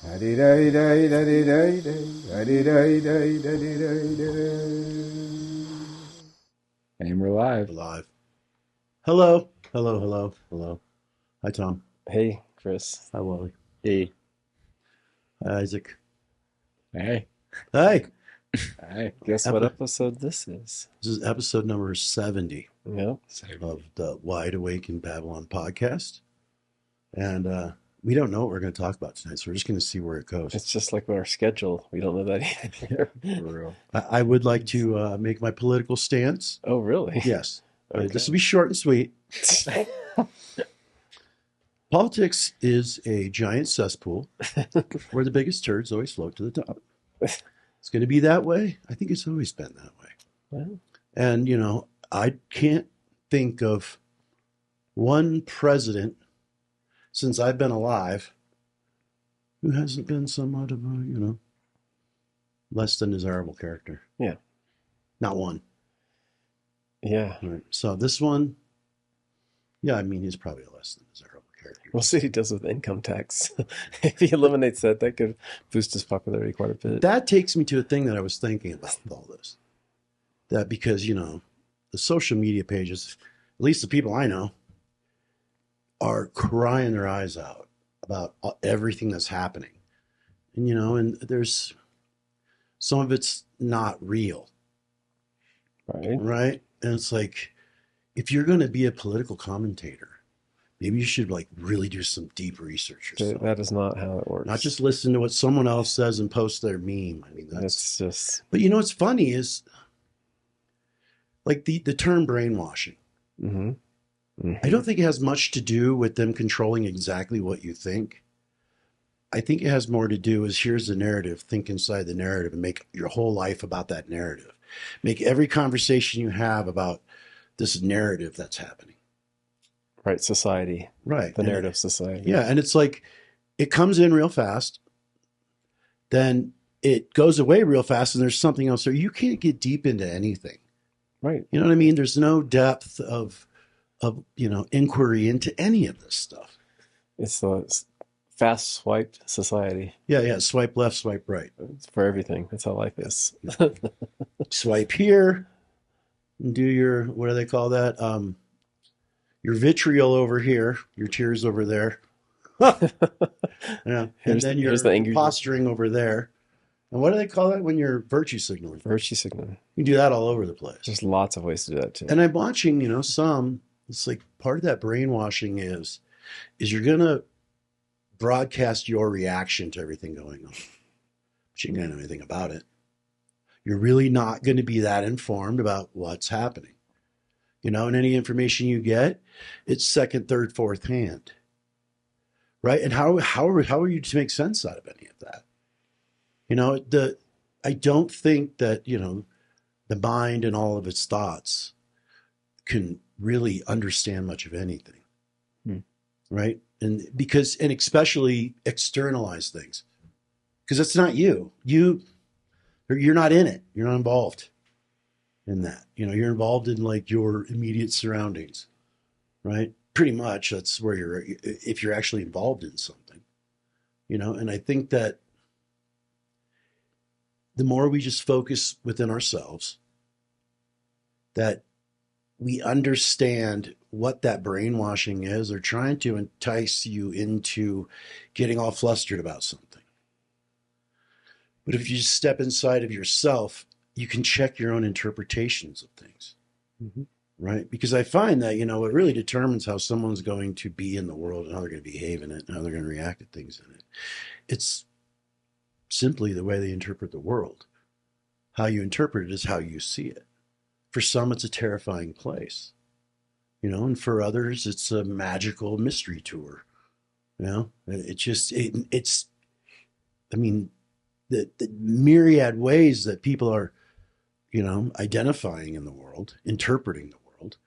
And we're live. Live. Hello. Hello, hello, hello. Hi, Tom. Hey, Chris. Hi, Wally. Hey. Hi, Isaac. Hey, Hey. hey. Guess what episode this is? This is episode number 70 Yep. of the Wide Awake in Babylon podcast. And we don't know what we're going to talk about tonight, so we're just going to see where it goes. It's just like our schedule. We don't know that either. For real. I would like to make my political stance. Oh, really? Yes. Okay. This will be short and sweet. Politics is a giant cesspool where the biggest turds always float to the top. It's going to be that way. I think it's always been that way. Well, And, I can't think of one president since I've been alive who hasn't been somewhat of a, less than desirable character. Yeah. Not one. yeah. Right. So this one, yeah, I mean, he's probably a less than desirable character. We'll see what he does with income tax. If he eliminates that, that could boost his popularity quite a bit. That takes me to a thing that I was thinking about with all this. That because, the social media pages, at least the people I know, are crying their eyes out about everything that's happening. And there's some of it's not real, Right? right? And it's like, if you're going to be a political commentator, maybe you should really do some deep research yourself. That is not how it works. Not just listen to what someone else says and post their meme. I mean, It's just. But what's funny is, like the term brainwashing. Mm-hmm. Mm-hmm. I don't think it has much to do with them controlling exactly what you think. I think it has more to do with here's the narrative, think inside the narrative and make your whole life about that narrative. Make every conversation you have about this narrative that's happening. Right. Society. Right. The narrative society. Yeah. And it's like, it comes in real fast. Then it goes away real fast and there's something else. So you can't get deep into anything. Right. You know what I mean? There's no depth of inquiry into any of this stuff. It's the fast swiped society. Yeah. Swipe left, swipe right. It's for everything. That's how life is. Swipe here and do your, what do they call that? Your vitriol over here, your tears over there. Yeah. And then here's your the angry posturing over there. And what do they call that when you're virtue signaling? virtue signal. You can do that all over the place. There's lots of ways to do that too. And I'm watching, it's like part of that brainwashing is you're going to broadcast your reaction to everything going on. But you can't know anything about it. You're really not going to be that informed about what's happening. And any information you get, it's second, third, fourth hand. Right? And how are you to make sense out of any of that? I don't think that, the mind and all of its thoughts can really understand much of anything. Right? And especially externalize things. Because it's not you. You're not in it. You're not involved in that. You're involved in your immediate surroundings. Right? Pretty much that's where if you're actually involved in something. And I think that the more we just focus within ourselves, that we understand what that brainwashing is. They're trying to entice you into getting all flustered about something. But if you just step inside of yourself, you can check your own interpretations of things. Mm-hmm. Right? Because I find that, what really determines how someone's going to be in the world and how they're going to behave in it and how they're going to react to things in it. It's simply the way they interpret the world. How you interpret it is how you see it. For some, it's a terrifying place, and for others, it's a magical mystery tour. It's I mean, the myriad ways that people are, identifying in the world, interpreting the world,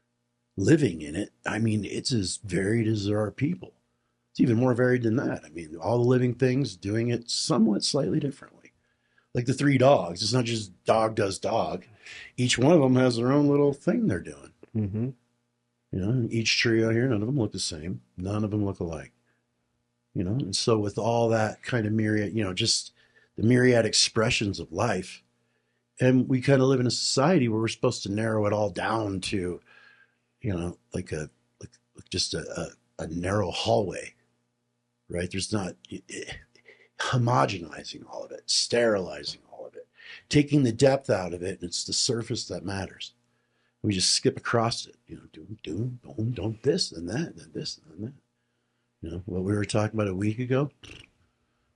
living in it. I mean, it's as varied as there are people. It's even more varied than that. I mean, all the living things doing it somewhat slightly differently. Like the three dogs. It's not just dog does dog. Each one of them has their own little thing they're doing. Mm-hmm. Each trio here, none of them look the same. None of them look alike. you know. And so with all that kind of myriad, you know, just the myriad expressions of life, and we kind of live in a society where we're supposed to narrow it all down to, you know, like just a narrow hallway, right? There's not homogenizing all of it, sterilizing all of it, taking the depth out of it, and it's the surface that matters. We just skip across it, you know, don't this and that, and this and that. You know, what we were talking about a week ago.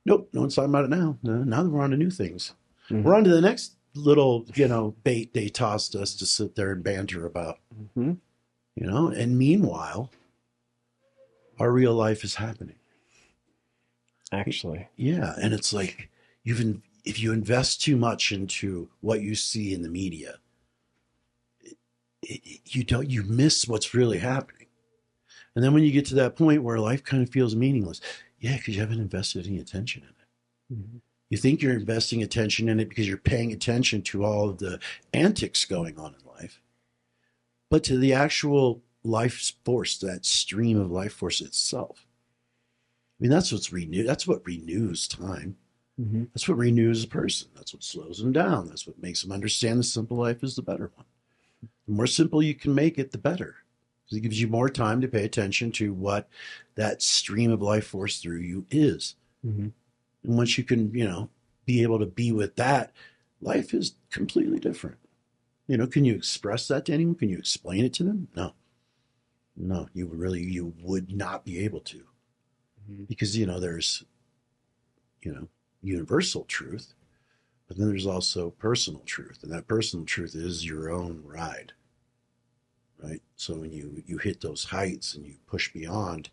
Nope, no one's talking about it now. No, now that we're on to new things. Mm-hmm. We're on to the next little, you know, bait they tossed us to sit there and banter about. Mm-hmm. You know, and meanwhile, our real life is happening. Actually. Yeah, and it's like if you invest too much into what you see in the media, you miss what's really happening. And then when you get to that point where life kind of feels meaningless, yeah, because you haven't invested any attention in it. Mm-hmm. You think you're investing attention in it because you're paying attention to all of the antics going on in life, but to the actual life force, that stream of life force itself. I mean, that's what's renewed. That's what renews time. Mm-hmm. That's what renews a person. That's what slows them down. That's what makes them understand the simple life is the better one. The more simple you can make it, the better. Because it gives you more time to pay attention to what that stream of life force through you is. Mm-hmm. And once you can, you know, be able to be with that, life is completely different. You know, can you express that to anyone? Can you explain it to them? No, you would not be able to. Mm-hmm. Because, you know, there's, you know, universal truth, but then there's also personal truth. And that personal truth is your own ride, right? So when you hit those heights and you push beyond,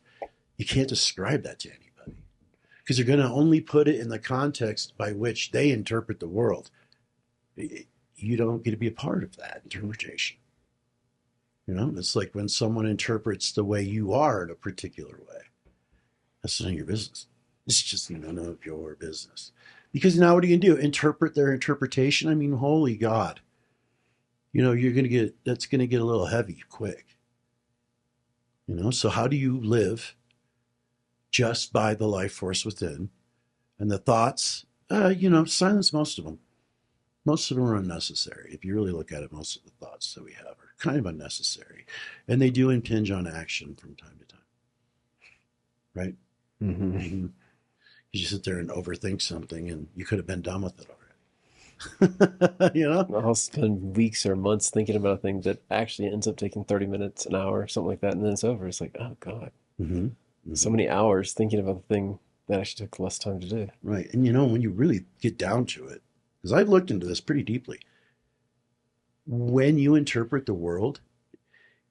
you can't describe that to anybody. Because they're going to only put it in the context by which they interpret the world. You don't get to be a part of that interpretation. You know, it's like when someone interprets the way you are in a particular way. That's none of your business. It's just none of your business. Because now what are you going to do? Interpret their interpretation? I mean, holy God. You know, that's going to get a little heavy quick. You know, so how do you live just by the life force within? And the thoughts, you know, silence most of them. Most of them are unnecessary. If you really look at it, most of the thoughts that we have are kind of unnecessary. And they do impinge on action from time to time. Right? Mm-hmm. Mm-hmm. You sit there and overthink something and you could have been done with it already. You know? I'll spend weeks or months thinking about a thing that actually ends up taking 30 minutes, an hour, something like that, and then it's over. It's like, oh, God. Mm-hmm. Mm-hmm. So many hours thinking about the thing that actually took less time to do. Right. And, you know, when you really get down to it, because I've looked into this pretty deeply, when you interpret the world,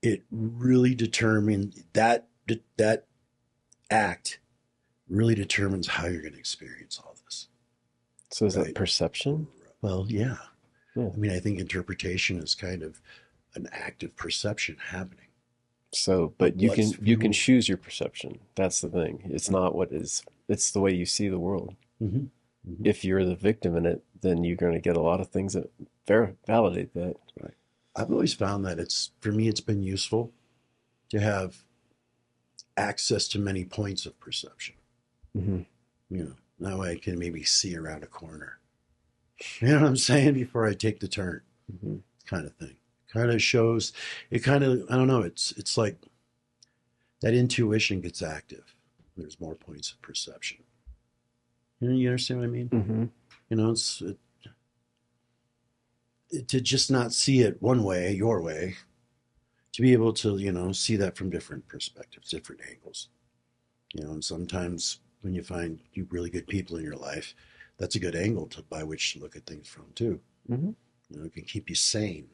it really determines that act really determines how you're going to experience all this. So is that perception? Well, yeah. Yeah. I mean, I think interpretation is kind of an act of perception happening. So, but you can choose your perception. That's the thing. It's not what is. It's the way you see the world. Mm-hmm. Mm-hmm. If you're the victim in it, then you're going to get a lot of things that validate that. Right. I've always found that for me, it's been useful to have access to many points of perception. Mm-hmm. You know, that way I can maybe see around a corner. You know what I'm saying? Before I take the turn, Mm-hmm. kind of thing. Kind of shows. It kind of, I don't know. It's like that intuition gets active. There's more points of perception. You understand what I mean? Mm-hmm. You know, to just not see it one way, your way, to be able to, you know, see that from different perspectives, different angles. You know, and sometimes when you find you really good people in your life, that's a good angle by which to look at things from too. Mm-hmm. You know, it can keep you sane.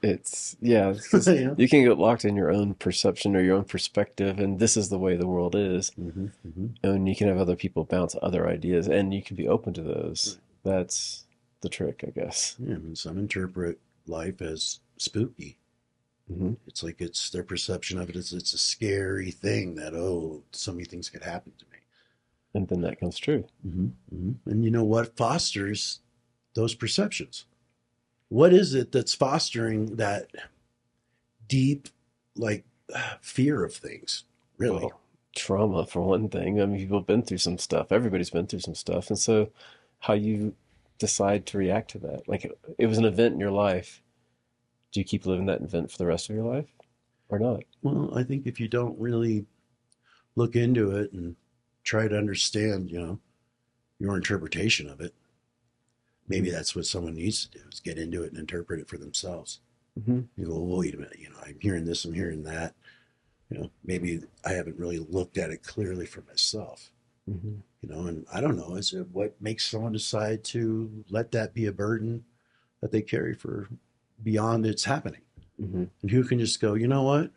It's yeah. Yeah. You can get locked in your own perception or your own perspective, and this is the way the world is. Mm-hmm, mm-hmm. And you can have other people bounce other ideas, and you can be open to those. Right. That's the trick, I guess. Yeah, I mean, some interpret life as spooky. Mm-hmm. It's like it's their perception of it is it's a scary thing that, oh, so many things could happen to me. And then that comes true. Mm-hmm, mm-hmm. And you know what fosters those perceptions? What is it that's fostering that deep, like, fear of things, really? Well, trauma for one thing. I mean, people have been through some stuff. Everybody's been through some stuff. And so how you decide to react to that, like it was an event in your life. Do you keep living that event for the rest of your life or not? Well, I think if you don't really look into it and try to understand, your interpretation of it, maybe that's what someone needs to do, is get into it and interpret it for themselves. Mm-hmm. You go, well, wait a minute, I'm hearing this, I'm hearing that. Maybe I haven't really looked at it clearly for myself. Mm-hmm. And I don't know, is it what makes someone decide to let that be a burden that they carry for beyond its happening? Mm-hmm. And who can just go, you know what?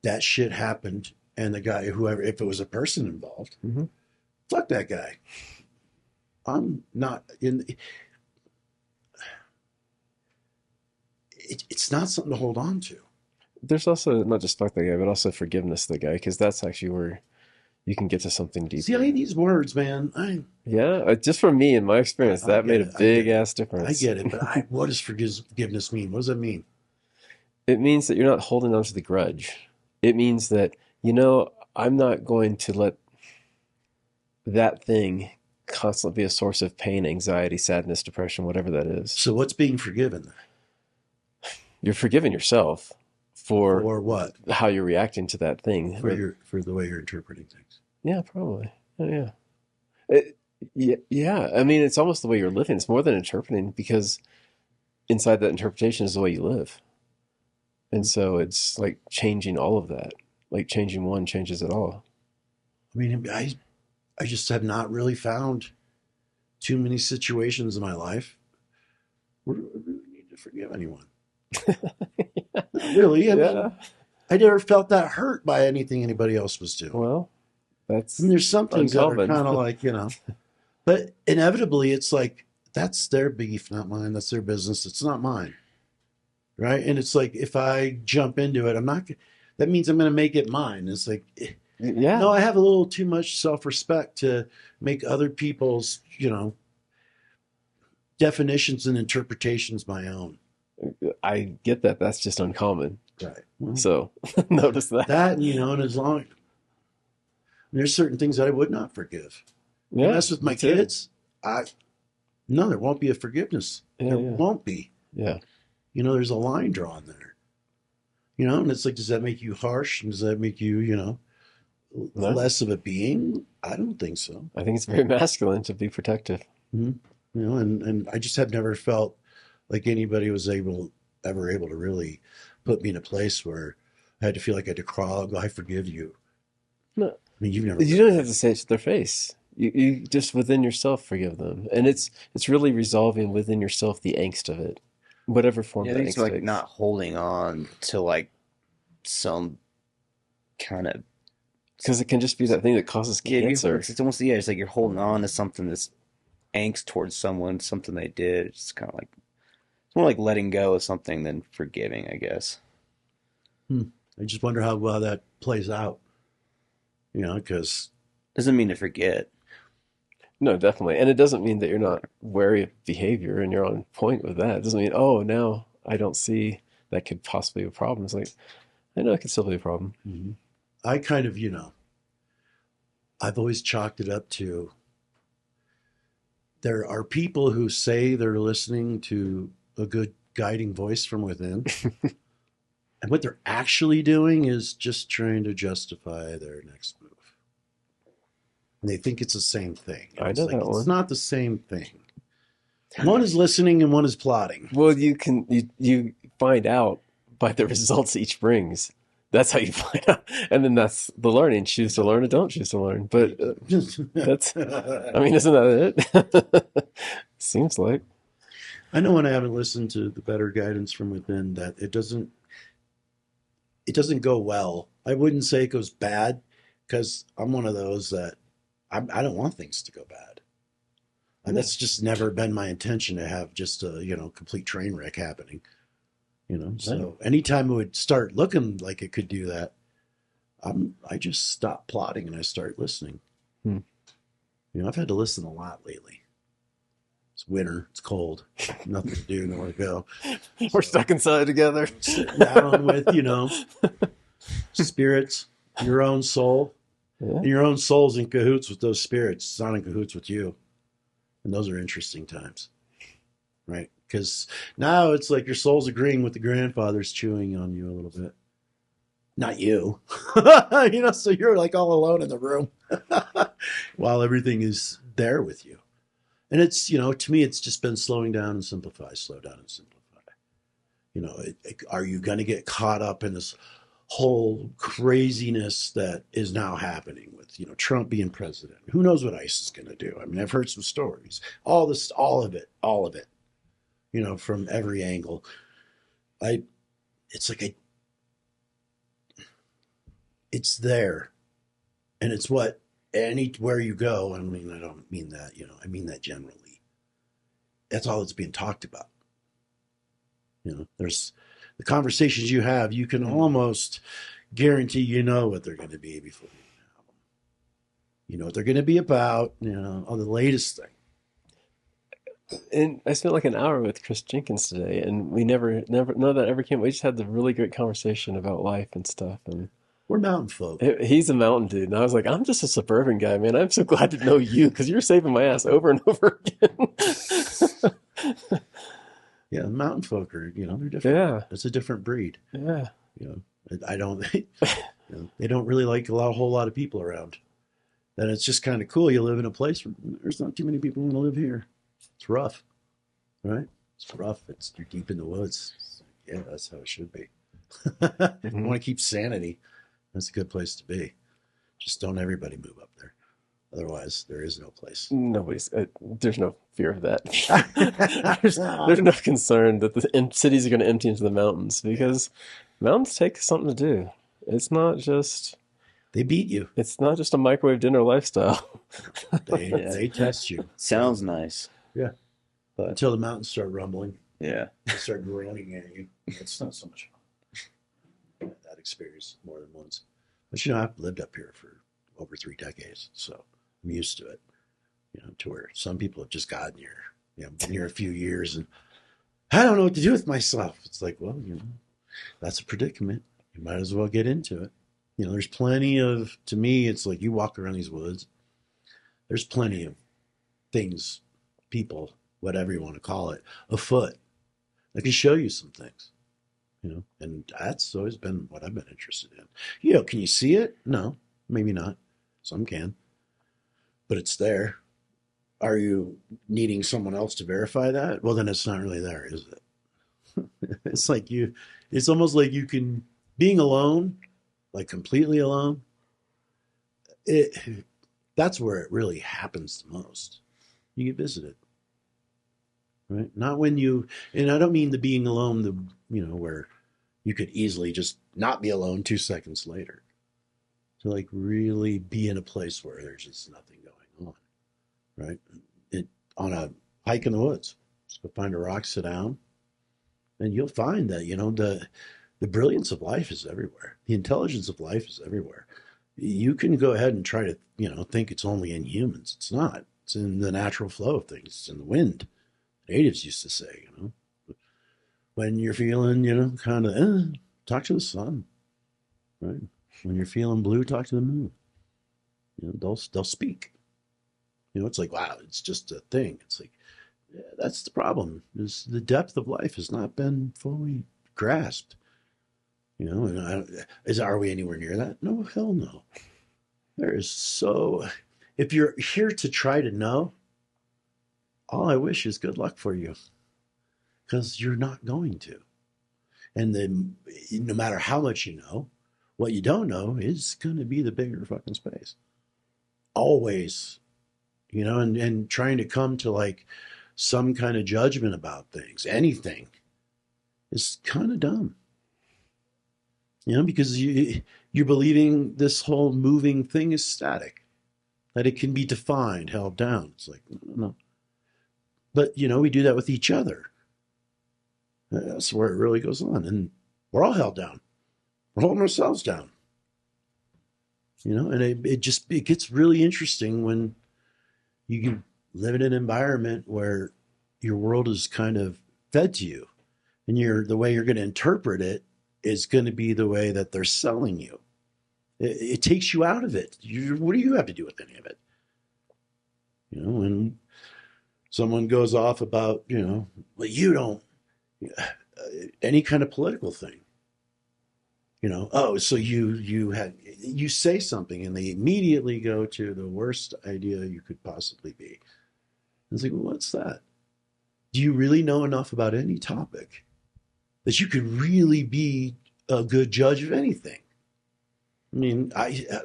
That shit happened, and the guy, whoever, if it was a person involved, Mm-hmm. fuck that guy. I'm not in. It's not something to hold on to. There's also not just fuck the guy, but also forgiveness of the guy, because that's actually where you can get to something deeper. See, these words, man. Yeah, just for me in my experience, that made a big ass difference. I get it, but what does forgiveness mean? What does that mean? It means that you're not holding on to the grudge. It means that, I'm not going to let that thing constantly be a source of pain, anxiety, sadness, depression, whatever that is. So what's being forgiven? You're forgiving yourself for what? How you're reacting to that thing. For the way you're interpreting things. Yeah, probably. Oh, yeah. Yeah. I mean, it's almost the way you're living. It's more than interpreting, because inside that interpretation is the way you live. And so it's like changing all of that. Like changing one changes it all. I mean, I just have not really found too many situations in my life where I really need to forgive anyone. Not really. I mean, I never felt that hurt by anything anybody else was doing. Well, there's some things that are kind of like, but inevitably it's like, that's their beef, not mine. That's their business. It's not mine. Right. And it's like, if I jump into it, that means I'm going to make it mine. It's like, yeah. No, I have a little too much self-respect to make other people's, definitions and interpretations my own. I get that. That's just uncommon. Right. Well, so notice that. And as long there's certain things that I would not forgive. Yeah. And that's with my kids. There won't be a forgiveness. Yeah, there won't be. Yeah. There's a line drawn there. And it's like, does that make you harsh? Does that make you, less of a being? I don't think so. I think it's very masculine to be protective. Mm-hmm. And I just have never felt like anybody was ever able to really put me in a place where I had to feel like I had to crawl and go, I forgive you. No. I mean, you don't have to say it to their face. You just within yourself forgive them. And it's really resolving within yourself the angst of it. Whatever form that angst like takes. not holding on to like some kind of, because it can just be that thing that causes cancer. It's almost it's like you're holding on to something that's angst towards someone, something they did. It's kind of like, it's more like letting go of something than forgiving, I guess. I just wonder how well that plays out. Because doesn't mean to forget. No, definitely. And it doesn't mean that you're not wary of behavior and you're on point with that. It doesn't mean, now I don't see that could possibly be a problem. It's like, I know it could still be a problem. Mm-hmm. I kind of, I've always chalked it up to, there are people who say they're listening to a good guiding voice from within. And what they're actually doing is just trying to justify their next move. And they think it's the same thing. I know that one. It's not the same thing. One is listening and one is plotting. Well, you find out by the results each brings. That's how you find out. And then that's the learning. Choose to learn or don't choose to learn. But isn't that it? Seems like. I know when I haven't listened to the better guidance from within that it doesn't go well. I wouldn't say it goes bad, because I'm one of those that I don't want things to go bad. And that's just never been my intention, to have just a, complete train wreck happening. So anytime it would start looking like it could do that, I just stop plotting and I start listening. I've had to listen a lot lately. It's winter. It's cold. Nothing to do. Nowhere to go. We're stuck inside together. Sitting down with, spirits. your own soul. Yeah. And your own soul's in cahoots with those spirits. It's not in cahoots with you. And those are interesting times, right? Because now it's like your soul's agreeing with the grandfather's chewing on you a little bit. Not you. So you're like all alone in the room while everything is there with you. And it's, to me, it's just been slowing down and simplify, slow down and simplify. Are you going to get caught up in this whole craziness that is now happening with, Trump being president? Who knows what ICE is going to do? I mean, I've heard some stories, all of it, from every angle. It's there, and it's what anywhere you go. I mean, I don't mean that, I mean that generally. That's all that's being talked about. There's the conversations you have, you can almost guarantee what they're going to be before you have them. You know what they're going to be about, on the latest thing. And I spent like an hour with Chris Jenkins today, and we never, none of that ever came. We just had the really great conversation about life and stuff. And we're mountain folk. He's a mountain dude, and I was like, I'm just a suburban guy, man. I'm so glad to know you because you're saving my ass over and over again. Yeah, mountain folk are, they're different. Yeah, it's a different breed. Yeah, I don't. They don't really like a whole lot of people around. And it's just kind of cool. You live in a place where there's not too many people want to live here. It's rough, right? It's rough. You're deep in the woods. Yeah, that's how it should be. If you want to keep sanity, that's a good place to be. Just don't everybody move up there. Otherwise, there is no place. There's no fear of that. there's no concern that the cities are going to empty into the mountains because mountains take something to do. It's not just... They beat you. It's not just a microwave dinner lifestyle. They test you. Sounds nice. Yeah. But until the mountains start rumbling. Yeah. They start groaning at you. It's not so much fun. That experience more than once. But I've lived up here for over 3 decades, so I'm used to it. To where some people have just gotten here. Been here a few years and I don't know what to do with myself. It's like, well, that's a predicament. You might as well get into it. There's plenty of, to me, it's like you walk around these woods, there's plenty of things, people, whatever you want to call it, afoot that can show you some things, and that's always been what I've been interested in. Can you see it? No, maybe not. Some can, but it's there. Are you needing someone else to verify that? Well, then it's not really there, is it? It's almost like you can, being alone, like completely alone, that's where it really happens the most. You get visited, right? Not when and I don't mean the being alone, where you could easily just not be alone 2 seconds later. To like really be in a place where there's just nothing going on, right? On a hike in the woods, just go find a rock, sit down, and you'll find that, the brilliance of life is everywhere. The intelligence of life is everywhere. You can go ahead and try to, think it's only in humans. It's not. It's in the natural flow of things. It's in the wind. Natives used to say, when you're feeling, kind of, talk to the sun, right? When you're feeling blue, talk to the moon. They'll speak. It's like, wow, it's just a thing. It's like, yeah, that's the problem. Is the depth of life has not been fully grasped. Are we anywhere near that? No, hell no. If you're here to try to know, all I wish is good luck for you. Because you're not going to. And then no matter how much you know, what you don't know is going to be the bigger fucking space. Always. And trying to come to like some kind of judgment about things, anything, is kind of dumb. Because you're believing this whole moving thing is static, that it can be defined, held down. It's like, no. But, we do that with each other. That's where it really goes on. And we're all held down. We're holding ourselves down. And it gets really interesting when you can live in an environment where your world is kind of fed to you. And the way you're going to interpret it is going to be the way that they're selling you. It takes you out of it. What do you have to do with any of it? You know, when someone goes off about, you know, well, you don't, any kind of political thing. You know, oh, so you say something and they immediately go to the worst idea you could possibly be. And it's like, well, what's that? Do you really know enough about any topic that you could really be a good judge of anything? I mean,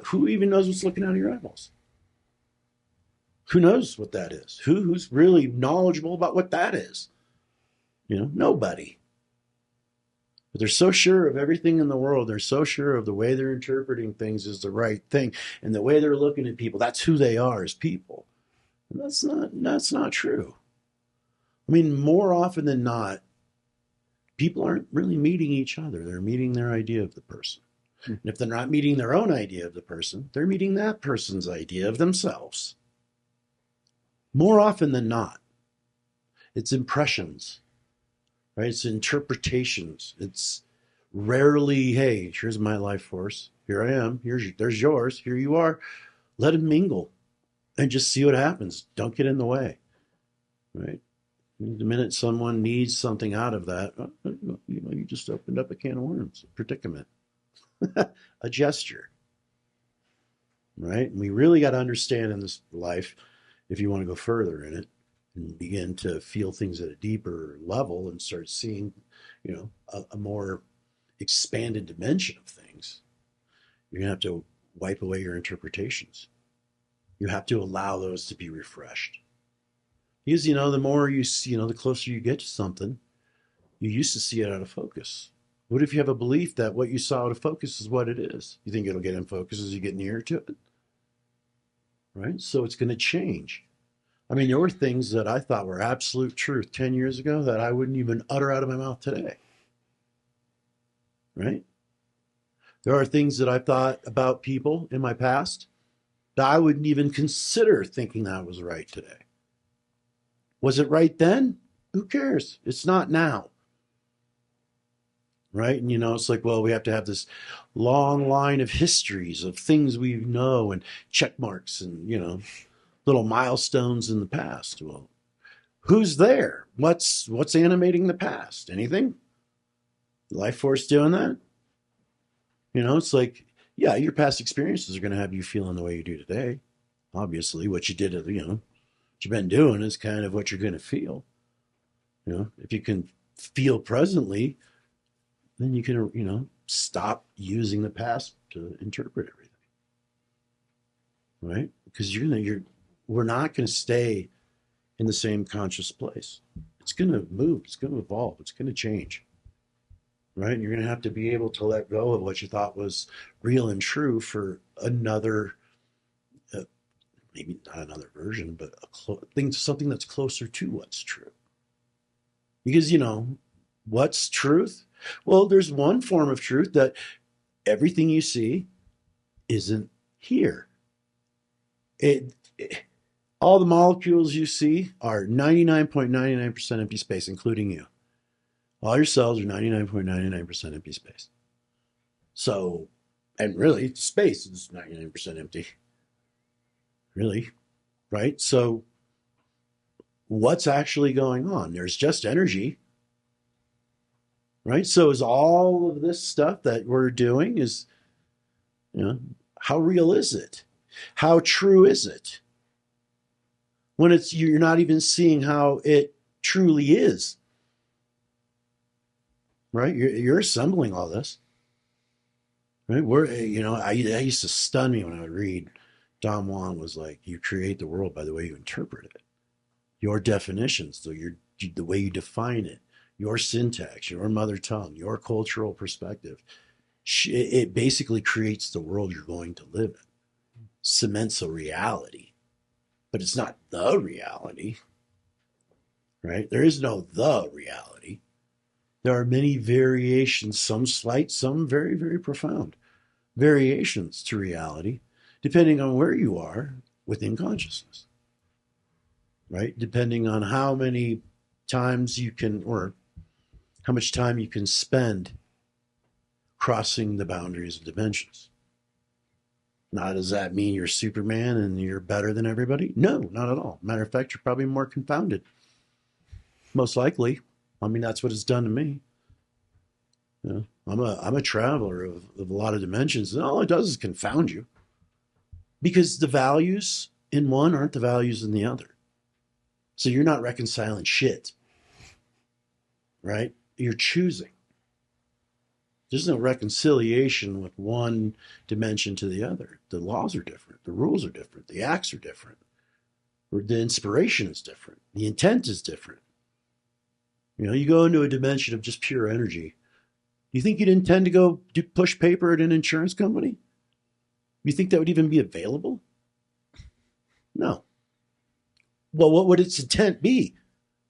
who even knows what's looking out of your eyeballs? Who knows what that is? Who's really knowledgeable about what that is? You know, nobody. But they're so sure of everything in the world. They're so sure of the way they're interpreting things is the right thing. And the way they're looking at people, that's who they are as people. And that's not true. I mean, more often than not, people aren't really meeting each other. They're meeting their idea of the person. And if they're not meeting their own idea of the person, they're meeting that person's idea of themselves. More often than not, it's impressions, right? It's interpretations. It's rarely, hey, here's my life force. Here I am. There's yours. Here you are. Let it mingle and just see what happens. Don't get in the way, right? The minute someone needs something out of that, you just opened up a can of worms, a predicament, a gesture, right? And we really got to understand in this life, if you want to go further in it and begin to feel things at a deeper level and start seeing, you know, a more expanded dimension of things, you're going to have to wipe away your interpretations. You have to allow those to be refreshed. Because, you know, the more you see, you know, the closer you get to something, you used to see it out of focus. What if you have a belief that what you saw out of focus is what it is? You think it'll get in focus as you get nearer to it? Right? So it's going to change. I mean, there were things that I thought were absolute truth 10 years ago that I wouldn't even utter out of my mouth today. Right? There are things that I thought about people in my past that I wouldn't even consider thinking that was right today. Was it right then? Who cares? It's not now. Right? And, you know, it's like, well, we have to have this long line of histories of things we know and check marks and, you know, little milestones in the past. Well, who's there? What's animating the past? Anything? Life force doing that? You know, it's like, yeah, your past experiences are going to have you feeling the way you do today. Obviously, what you did, you know, what you've been doing is kind of what you're going to feel. You know, if you can feel presently, then you can, you know, stop using the past to interpret everything. Right? Because we're not going to stay in the same conscious place. It's going to move. It's going to evolve. It's going to change. Right? And you're going to have to be able to let go of what you thought was real and true for another, maybe not another version, but something that's closer to what's true. Because, you know, what's truth? Well, there's one form of truth that everything you see isn't here. All the molecules you see are 99.99% empty space, including you. All your cells are 99.99% empty space. So, and really, space is 99% empty. Really, right? So, what's actually going on? There's just energy, right? So, is all of this stuff that we're doing is, you know, how real is it? How true is it? When you're not even seeing how it truly is, right? You're assembling all this, right? You know, I used to stun me when I would read. Don Juan was like, you create the world by the way you interpret it. Your definitions, so the way you define it, your syntax, your mother tongue, your cultural perspective, it basically creates the world you're going to live in. Cements a reality, but it's not the reality, right? There is no the reality. There are many variations, some slight, some very, very profound variations to reality, depending on where you are within consciousness, right? Depending on how many times you can, or how much time you can spend crossing the boundaries of dimensions. Now, does that mean you're Superman and you're better than everybody? No, not at all. Matter of fact, you're probably more confounded. Most likely. I mean, that's what it's done to me. You know, I'm a traveler of a lot of dimensions, and all it does is confound you. Because the values in one aren't the values in the other. So you're not reconciling shit. Right? You're choosing. There's no reconciliation with one dimension to the other. The laws are different. The rules are different. The acts are different. The inspiration is different. The intent is different. You know, you go into a dimension of just pure energy. You think you'd intend to go push paper at an insurance company? You think that would even be available? No. Well, what would its intent be?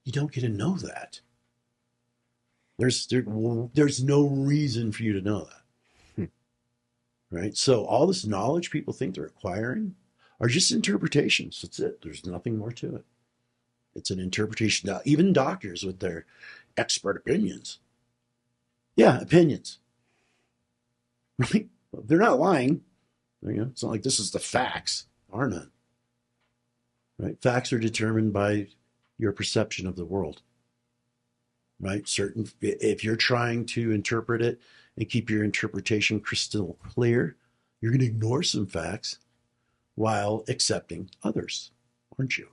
You don't get to know that. There's no reason for you to know that. Right? So all this knowledge people think they're acquiring are just interpretations. That's it. There's nothing more to it. It's an interpretation. Now, even doctors with their expert opinions. Yeah, opinions. Right? They're not lying. You know, it's not like this is the facts. Are none. Right? Facts are determined by your perception of the world. Right? If you're trying to interpret it and keep your interpretation crystal clear, you're going to ignore some facts while accepting others, aren't you?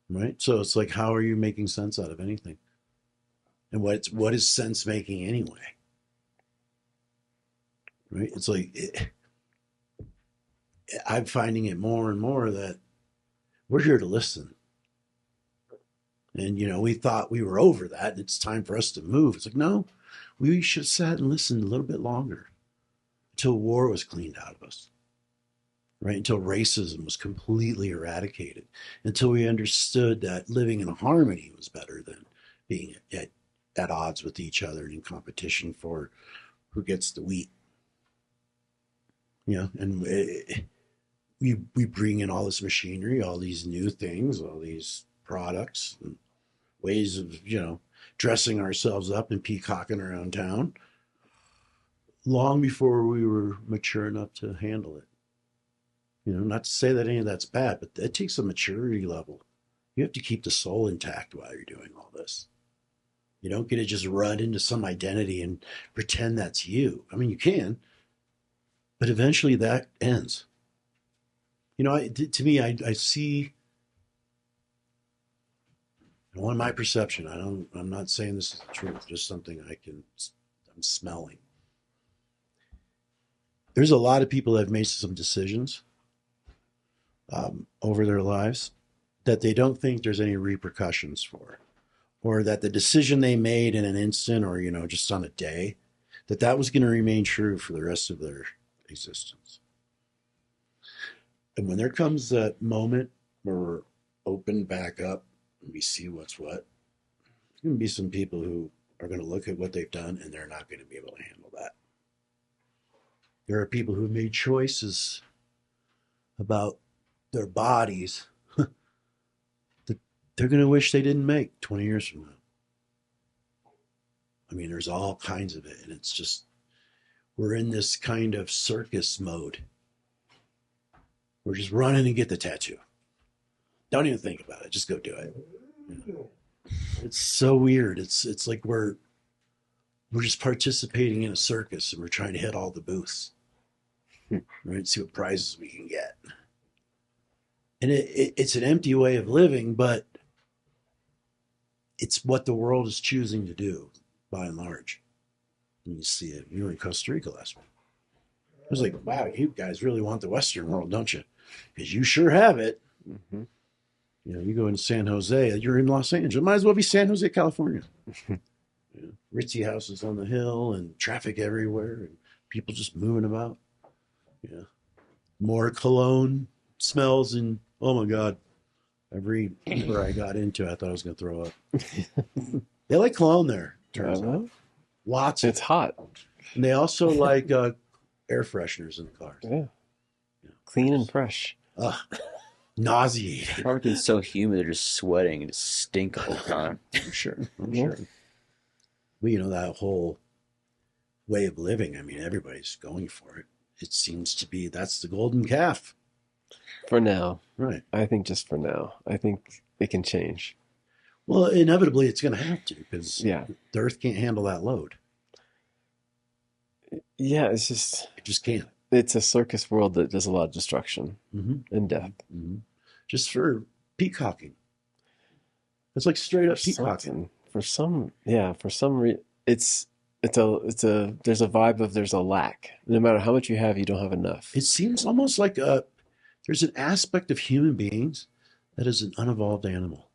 Right? So it's like, how are you making sense out of anything? And what is sense making anyway? Right? It's like, I'm finding it more and more that we're here to listen. And, you know, we thought we were over that and it's time for us to move. It's like, no, we should have sat and listened a little bit longer until war was cleaned out of us, right? Until racism was completely eradicated, until we understood that living in harmony was better than being at odds with each other and in competition for who gets the wheat. You know, and we bring in all this machinery, all these new things, all these products, and ways of, you know, dressing ourselves up and peacocking around town long before we were mature enough to handle it. You know, not to say that any of that's bad, but that takes a maturity level. You have to keep the soul intact while you're doing all this. You don't get to just run into some identity and pretend that's you. I mean, you can, but eventually that ends. You know, to me, I see, on my perception, I'm not saying this is the truth, just something I'm smelling. There's a lot of people that have made some decisions over their lives that they don't think there's any repercussions for, or that the decision they made in an instant or, you know, just on a day, that was going to remain true for the rest of their existence. And when there comes that moment where we're opened back up and we see what's what, there's going to be some people who are going to look at what they've done and they're not going to be able to handle that. There are people who made choices about their bodies that they're going to wish they didn't make 20 years from now. I mean, there's all kinds of it. And it's just, we're in this kind of circus mode. We're just running and get the tattoo. Don't even think about it. Just go do it. You know? It's so weird. It's like we're just participating in a circus and we're trying to hit all the booths. Right? See what prizes we can get. And it's an empty way of living, but it's what the world is choosing to do, by and large. And you see it. You were in Costa Rica last week. I was like, wow, you guys really want the Western world, don't you? Because you sure have it. Mm-hmm. You know, you go into San Jose, you're in Los Angeles. Might as well be San Jose, California. You know, ritzy houses on the hill and traffic everywhere and people just moving about. Yeah. More cologne smells and, oh my God, every Uber I got into, I thought I was going to throw up. They like cologne there, turns out. Lots of It's hot. And they also like air fresheners in the cars. Yeah. Clean and fresh. Nauseating. Probably 'cause it's so humid, they're just sweating and just stink all the time. I'm sure. Well, you know, that whole way of living, I mean, everybody's going for it. it seems to be that's the golden calf. For now. Right. I think just for now. I think it can change. Well, inevitably it's going to have to because Yeah. the Earth can't handle that load. Yeah, it's just, It just can't. it's a circus world that does a lot of destruction Mm-hmm. and death. Mm-hmm. Just for peacocking. It's like straight up For peacocking. something, for some, yeah, for some reason, there's a vibe of there's a lack. No matter how much you have, you don't have enough. It seems almost like there's an aspect of human beings that is an unevolved animal.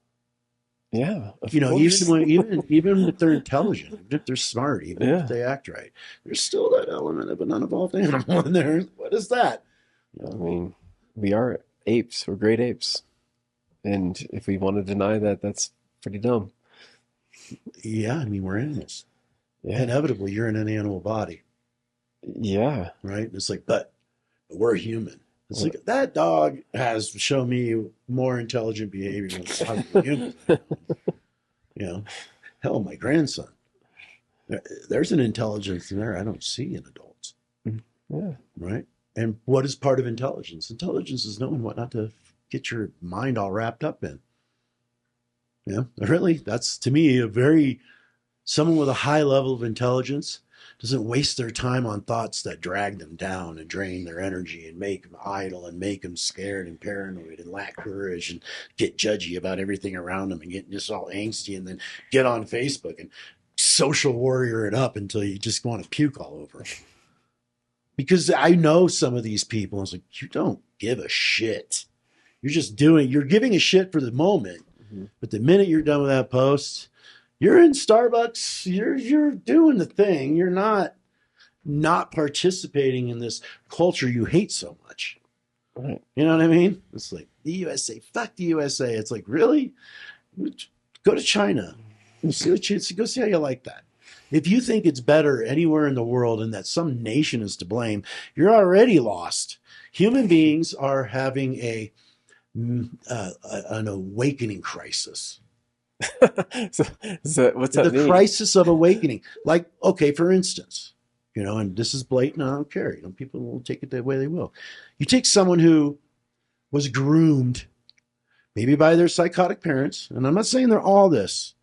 Yeah, of You know, course. even if they're intelligent, even if they're smart, even Yeah. if they act right, there's still that element of an unevolved animal in there. What is that? I mean, we are apes. We're great apes. And if we want to deny that, that's pretty dumb. Yeah, I mean, we're animals. Yeah. Inevitably, you're in an animal body, Yeah. right? It's like, but we're human. It's like that dog has shown me more intelligent behavior than a human. You know, hell, my grandson. There's an intelligence in there I don't see in adults, Yeah. right? And what is part of intelligence? Intelligence is knowing what not to get your mind all wrapped up in. Yeah, really, that's to me someone with a high level of intelligence doesn't waste their time on thoughts that drag them down and drain their energy and make them idle and make them scared and paranoid and lack courage and get judgy about everything around them and get just all angsty and then get on Facebook and social warrior it up until you just want to puke all over them. Because I know some of these people, it's like, you don't give a shit. You're giving a shit for the moment, but the minute you're done with that post, you're in Starbucks, you're doing the thing. You're not participating in this culture you hate so much. Right. You know what I mean? It's like the USA, fuck the USA. It's like, really? Go to China. Go see how you like that. If you think it's better anywhere in the world and that some nation is to blame, you're already lost. Human beings are having an awakening crisis. So what's that The mean? crisis of awakening. Like, okay, for instance, and this is blatant, I don't care. People will take it the way they will. You take someone who was groomed, maybe by their psychotic parents, and I'm not saying they're all this.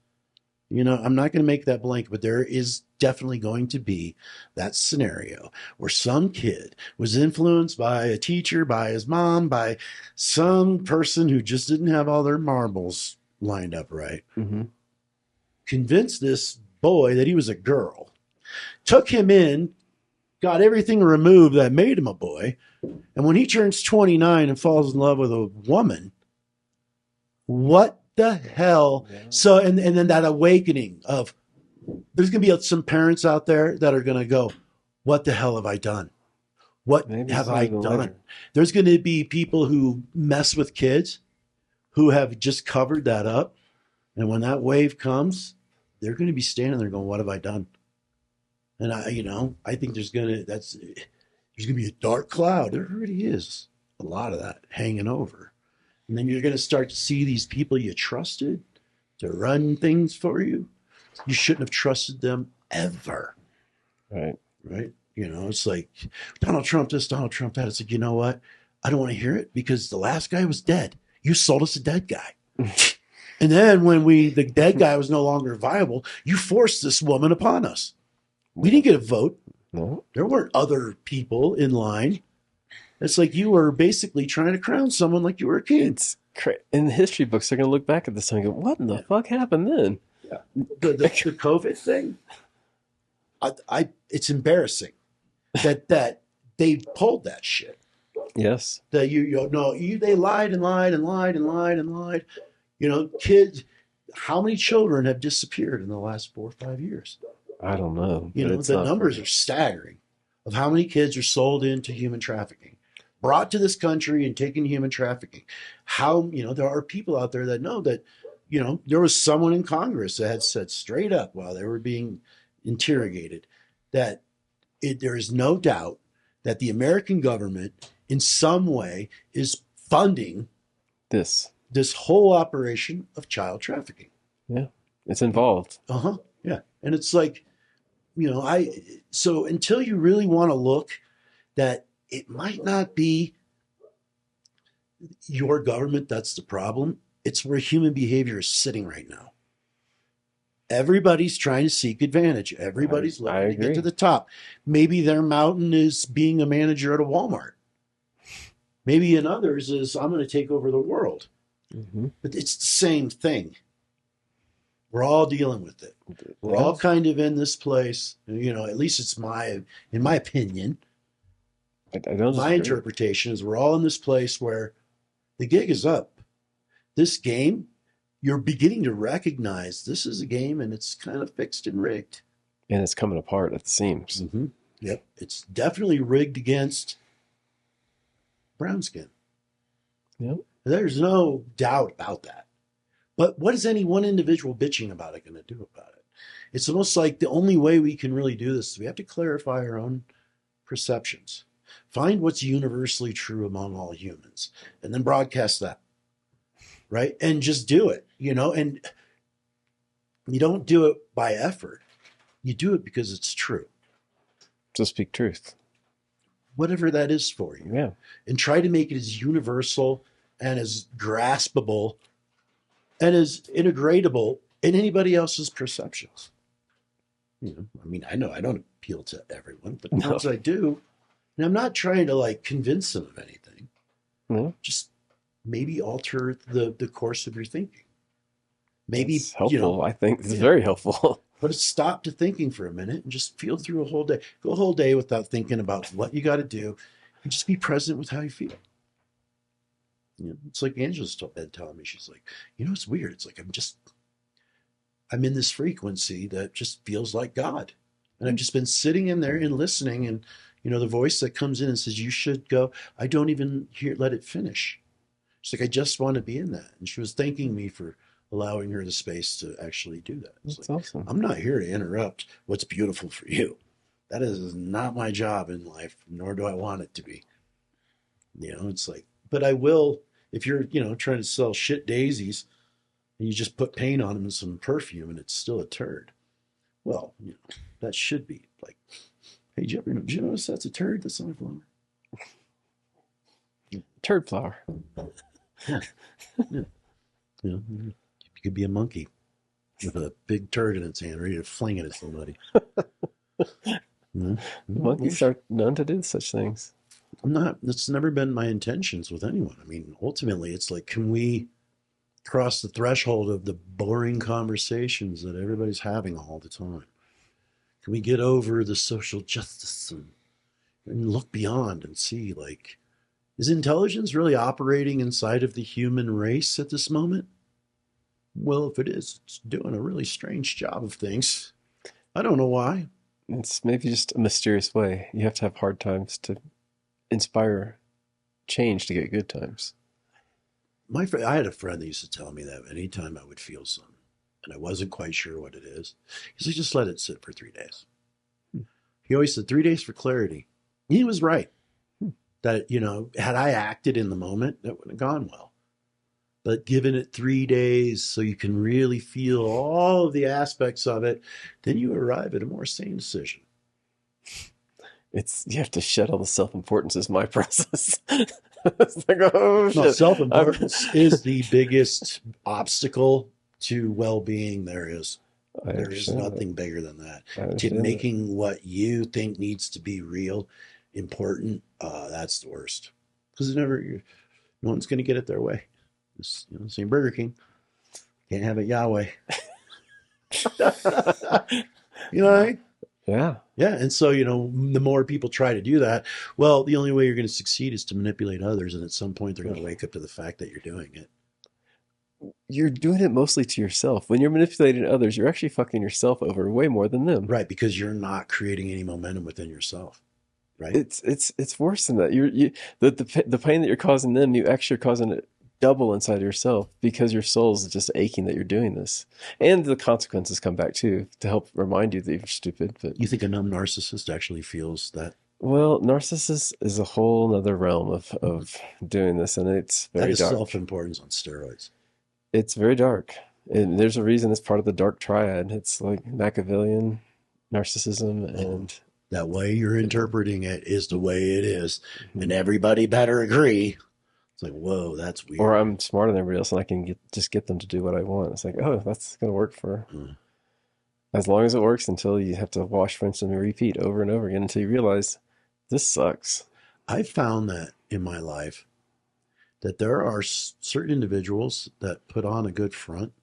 I'm not going to make that blanket, but there is definitely going to be that scenario where some kid was influenced by a teacher, by his mom, by some person who just didn't have all their marbles lined up right. Mm-hmm. Convinced this boy that he was a girl, took him in, got everything removed that made him a boy, and when he turns 29 and falls in love with a woman, what the hell? Yeah. So, and then that awakening of, there's going to be some parents out there that are going to go, what the hell have I done? What Maybe have sooner I than done? later. There's going to be people who mess with kids who have just covered that up. And when that wave comes, they're going to be standing there going, what have I done? And I think there's going to be a dark cloud. There already is a lot of that hanging over. And then you're going to start to see these people you trusted to run things for you. You shouldn't have trusted them ever. Right. Right? It's like Donald Trump this, Donald Trump that. It's like, you know what? I don't want to hear it because the last guy was dead. You sold us a dead guy. And then when the dead guy was no longer viable, you forced this woman upon us. We didn't get a vote. No. There weren't other people in line. It's like you were basically trying to crown someone like you were a king. It's in the history books, they're going to look back at this and go, what in the fuck happened then? Yeah. The COVID thing, it's embarrassing that they pulled that shit. Yes. That they lied and lied and lied and lied and lied. Kids, how many children have disappeared in the last 4 or 5 years? I don't know. but it's The not numbers funny. are staggering of how many kids are sold into human trafficking, brought to this country and taken human trafficking. How, there are people out there that know that, there was someone in Congress that had said straight up while they were being interrogated that there is no doubt that the American government in some way is funding This. this whole operation of child trafficking. Yeah. It's involved. Yeah. And it's like, so until you really want to look that it might not be your government that's the problem. It's where human behavior is sitting right now. Everybody's trying to seek advantage. Everybody's I looking to get to agree. the top. Maybe their mountain is being a manager at a Walmart. Maybe in others is I'm going to take over the world. Mm-hmm. But it's the same thing. We're all dealing with it. We're all Yes. kind of in this place. You know, at least it's in my opinion, I don't my disagree. interpretation is we're all in this place where the gig is up. This game, you're beginning to recognize this is a game and it's kind of fixed and rigged. And it's coming apart at the seams. Mm-hmm. Yep. It's definitely rigged against brown skin. Yep. There's no doubt about that. But what is any one individual bitching about it going to do about it? It's almost like the only way we can really do this is we have to clarify our own perceptions. Find what's universally true among all humans and then broadcast that. Right? And just do it, you know, and you don't do it by effort. You do it because it's true. To speak truth. Whatever that is for you. Yeah. And try to make it as universal and as graspable and as integratable in anybody else's perceptions. You know, I mean, I know I don't appeal to everyone, but No. once I do, and I'm not trying to like convince them of anything. No. Just maybe alter the course of your thinking. Maybe, It's helpful. you know, I think it's yeah. very helpful. put a stop to thinking for a minute and just feel through a whole day. Go a whole day without thinking about what you got to do and just be present with how you feel. You know, it's like Angela's been telling me, she's like, you know, it's weird. It's like, I'm in this frequency that just feels like God. And I've just been sitting in there and listening. And, you know, the voice that comes in and says, you should go. I don't even let it finish. She's like, I just want to be in that. And she was thanking me for allowing her the space to actually do that. It's That's like, awesome. I'm not here to interrupt what's beautiful for you. That is not my job in life, nor do I want it to be. You know, it's like, but I will, if you're, you know, trying to sell shit daisies and you just put paint on them and some perfume and it's still a turd. Well, you know, that should be like, hey, did you notice that's a turd? That's not a flower. Turd flower. Yeah. You know, you could be a monkey with a big turd in its hand ready to fling it at somebody. Monkeys are known to do such things. It's never been my intentions with anyone. I mean, ultimately, it's like, can we cross the threshold of the boring conversations that everybody's having all the time? Can we get over the social justice and look beyond and see, like, is intelligence really operating inside of the human race at this moment? Well, if it is, it's doing a really strange job of things. I don't know why. It's maybe just a mysterious way. You have to have hard times to inspire change to get good times. I had a friend that used to tell me that anytime I would feel something and I wasn't quite sure what it is, he's like, just let it sit for 3 days. He always said 3 days for clarity. He was right. That, you know, had I acted in the moment, that wouldn't have gone well. But given it 3 days so you can really feel all of the aspects of it, then you arrive at a more sane decision. You have to shed all the self-importance is my process. It's like, oh shit. No, self-importance is the biggest obstacle to well-being there is. There is nothing bigger than that. Making what you think needs to be real important, that's the worst. Because no one's going to get it their way. Same Burger King. Can't have it Yahweh. You know what I mean? Yeah. Yeah. And so, you know, the more people try to do that, well, the only way you're going to succeed is to manipulate others. And at some point, they're going to wake up to the fact that you're doing it. You're doing it mostly to yourself. When you're manipulating others, you're actually fucking yourself over way more than them. Right. Because you're not creating any momentum within yourself. Right. It's worse than that. The pain that you're causing them, you actually are causing it double inside yourself because your soul's just aching that you're doing this. And the consequences come back too to help remind you that you're stupid. But you think a numb narcissist actually feels that? Well, narcissist is a whole other realm of doing this, and it's very dark. Self-importance on steroids. It's very dark. And there's a reason it's part of the dark triad. It's like Machiavellian, narcissism, and That way you're interpreting it is the way it is, and everybody better agree. It's like, whoa, that's weird. Or I'm smarter than everybody else and I can just get them to do what I want. It's like, oh, that's going to work for as long as it works, until you have to wash, rinse, and repeat over and over again until you realize this sucks. I found that in my life that there are certain individuals that put on a good front,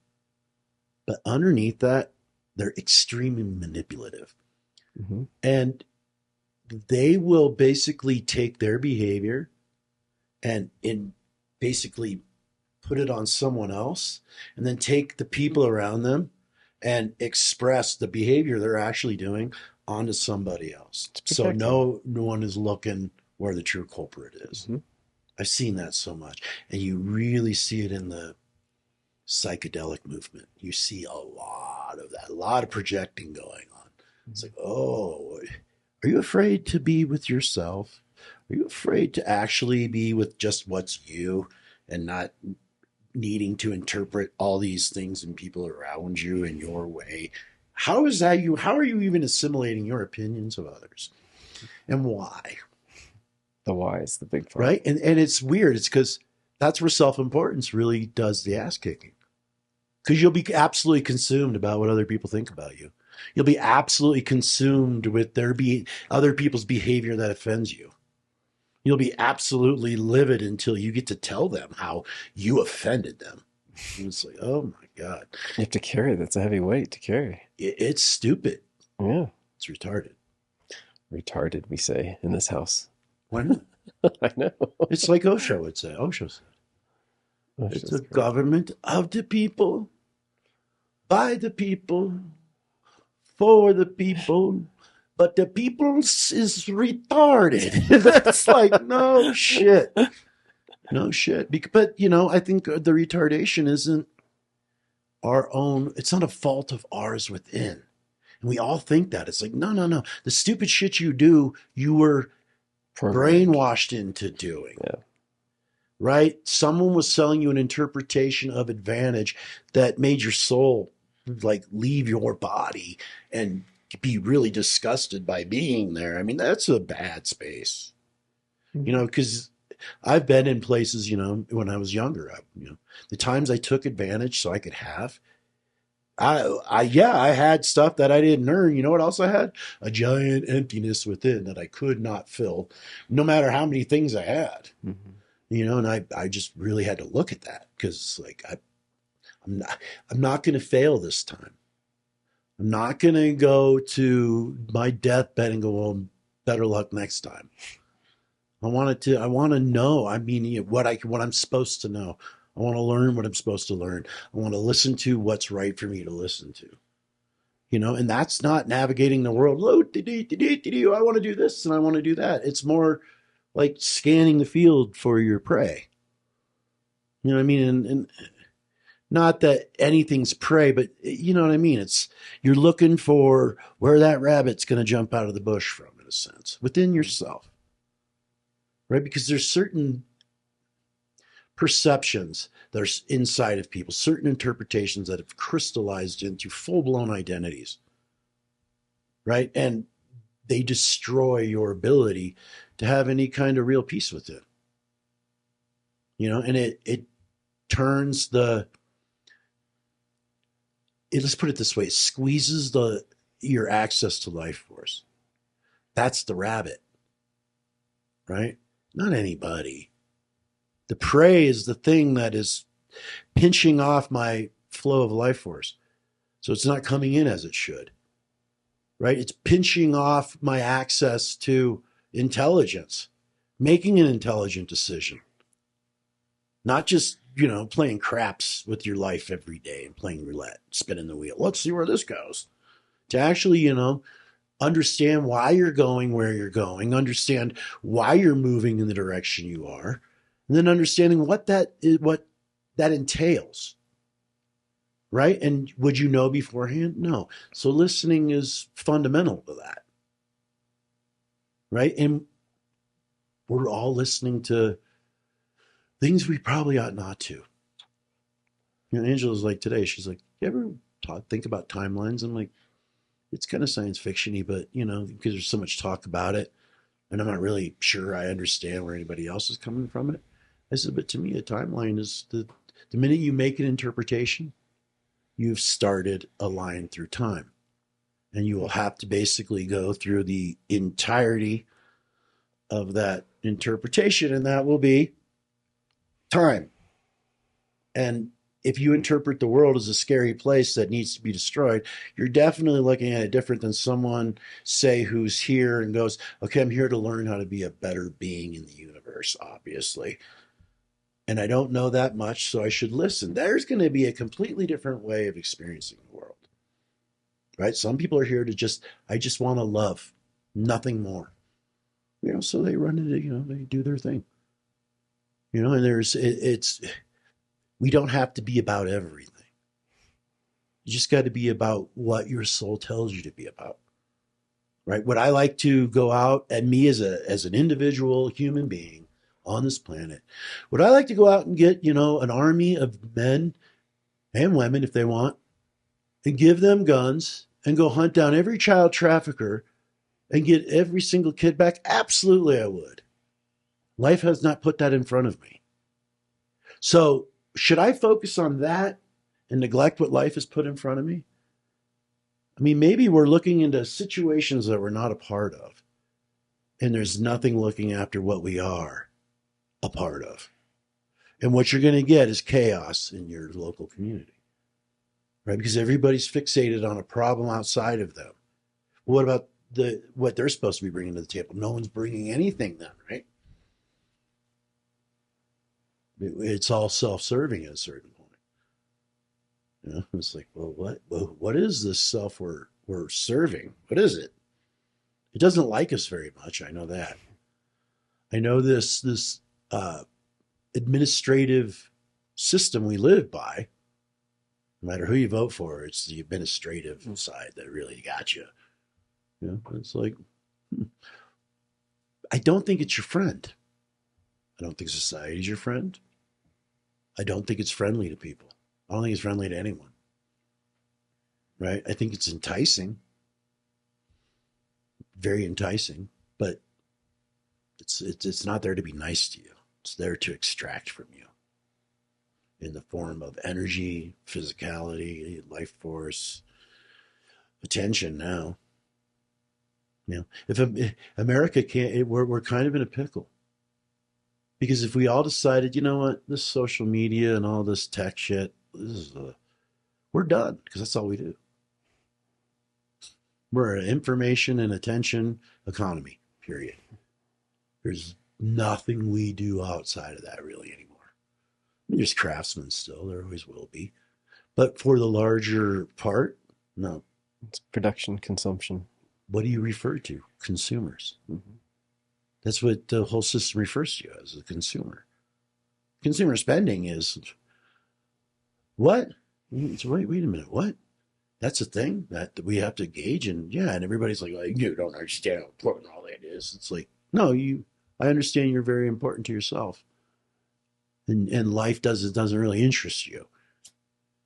but underneath that, they're extremely manipulative. Mm-hmm. And they will basically take their behavior and basically put it on someone else, and then take the people around them and express the behavior they're actually doing onto somebody else. So no one is looking where the true culprit is. Mm-hmm. I've seen that so much. And you really see it in the psychedelic movement. You see a lot of that, a lot of projecting going on. It's like, oh, are you afraid to be with yourself? Are you afraid to actually be with just what's you and not needing to interpret all these things and people around you in your way? How is that you? How are you even assimilating your opinions of others? And why? The why is the big part. Right? And it's weird. It's because that's where self-importance really does the ass kicking. Because you'll be absolutely consumed about what other people think about you. You'll be absolutely consumed with other people's behavior that offends you. You'll be absolutely livid until you get to tell them how you offended them. And it's like, oh my God. You have to carry that. It's a heavy weight to carry. It's stupid. Yeah. It's retarded. Retarded, we say in this house. Why not? I know. It's like Osho would say. Osho said, it's a government of the people, by the people, for the people, but the people is retarded. That's like, no shit. No shit. But, I think the retardation isn't our own. It's not a fault of ours within. And we all think that. It's like, no. The stupid shit you do, you were brainwashed into doing. Yeah. Right? Someone was selling you an interpretation of advantage that made your soul like leave your body and be really disgusted by being there. I mean, that's a bad space. Because I've been in places, when I was younger, the times I took advantage so I could have, I had stuff that I didn't earn. You know what else I had? A giant emptiness within that I could not fill, no matter how many things I had. Mm-hmm. And I just really had to look at that, because like I'm not going to fail this time. I'm not going to go to my deathbed and go, well, better luck next time. I want to know. I mean, what I'm supposed to know. I want to learn what I'm supposed to learn. I want to listen to what's right for me to listen to. And that's not navigating the world. I want to do this and I want to do that. It's more like scanning the field for your prey. You know what I mean? And not that anything's prey, but you know what I mean? It's you're looking for where that rabbit's going to jump out of the bush from, in a sense, within yourself. Right? Because there's certain perceptions that are inside of people, certain interpretations that have crystallized into full-blown identities. Right? And they destroy your ability to have any kind of real peace with it. And it turns let's put it this way, it squeezes your access to life force. That's the rabbit, right? Not anybody. The prey is the thing that is pinching off my flow of life force. So it's not coming in as it should, right? It's pinching off my access to intelligence, making an intelligent decision, not just, playing craps with your life every day and playing roulette, spinning the wheel. Let's see where this goes. To actually, understand why you're going where you're going, understand why you're moving in the direction you are, and then understanding what that entails. Right? And would you know beforehand? No. So listening is fundamental to that. Right? And we're all listening to things we probably ought not to. Angela's like today, she's like, you ever think about timelines? I'm like, it's kind of science fiction-y, but because there's so much talk about it, and I'm not really sure I understand where anybody else is coming from it. I said, but to me, a timeline is the minute you make an interpretation, you've started a line through time. And you will have to basically go through the entirety of that interpretation, and that will be time. And if you interpret the world as a scary place that needs to be destroyed, you're definitely looking at it different than someone, say, who's here and goes, okay, I'm here to learn how to be a better being in the universe, obviously. And I don't know that much, so I should listen. There's going to be a completely different way of experiencing the world. Right? Some people are here to I just want to love, nothing more. So they run into, they do their thing. And we don't have to be about everything. You just got to be about what your soul tells you to be about. Right? Would I like to go out, and me as an individual human being on this planet, would I like to go out and get, an army of men and women, if they want, and give them guns and go hunt down every child trafficker and get every single kid back? Absolutely, I would. Life has not put that in front of me. So should I focus on that and neglect what life has put in front of me? I mean, maybe we're looking into situations that we're not a part of, and there's nothing looking after what we are a part of. And what you're going to get is chaos in your local community. Right? Because everybody's fixated on a problem outside of them. What about what they're supposed to be bringing to the table? No one's bringing anything then, right? It's all self-serving at a certain point. It's like, well, what is this self we're serving? What is it? It doesn't like us very much. I know that. I know this administrative system we live by. No matter who you vote for, it's the administrative side that really got you. It's like, I don't think it's your friend. I don't think society's your friend. I don't think it's friendly to people. I don't think it's friendly to anyone. Right? I think it's enticing. Very enticing, but it's not there to be nice to you. It's there to extract from you in the form of energy, physicality, life force, attention now. If America can't, we're kind of in a pickle. Because if we all decided, you know what, this social media and all this tech shit, we're done, because that's all we do. We're an information and attention economy, period. There's nothing we do outside of that really anymore. There's craftsmen still, there always will be. But for the larger part, no. It's production, consumption. What do you refer to? Consumers. Mm-hmm. That's what the whole system refers to you as, a consumer. Consumer spending is what? Wait a minute, what? That's a thing that we have to gauge, and everybody's like, you don't understand how important all that is. It's like, no, I understand you're very important to yourself. And life doesn't really interest you.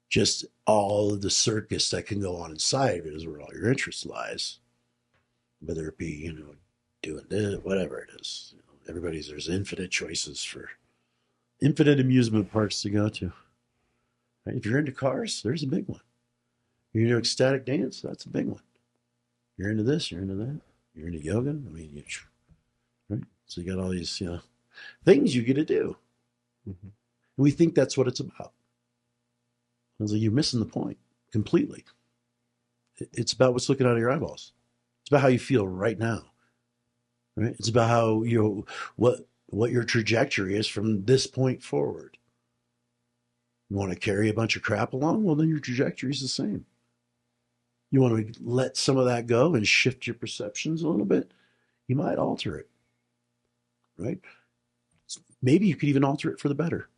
Just all of the circus that can go on inside of it is where all your interest lies. Whether it be, doing this, whatever it is. There's infinite choices for infinite amusement parks to go to. Right? If you're into cars, there's a big one. You're into ecstatic dance, that's a big one. You're into this, you're into that. You're into yoga. Right? So you got all these, things you get to do. Mm-hmm. And we think that's what it's about. I was like, you're missing the point completely. It's about what's looking out of your eyeballs. It's about how you feel right now. Right? It's about how what your trajectory is from this point forward. You want to carry a bunch of crap along? Well, then your trajectory is the same. You want to let some of that go and shift your perceptions a little bit? You might alter it. Right? Maybe you could even alter it for the better.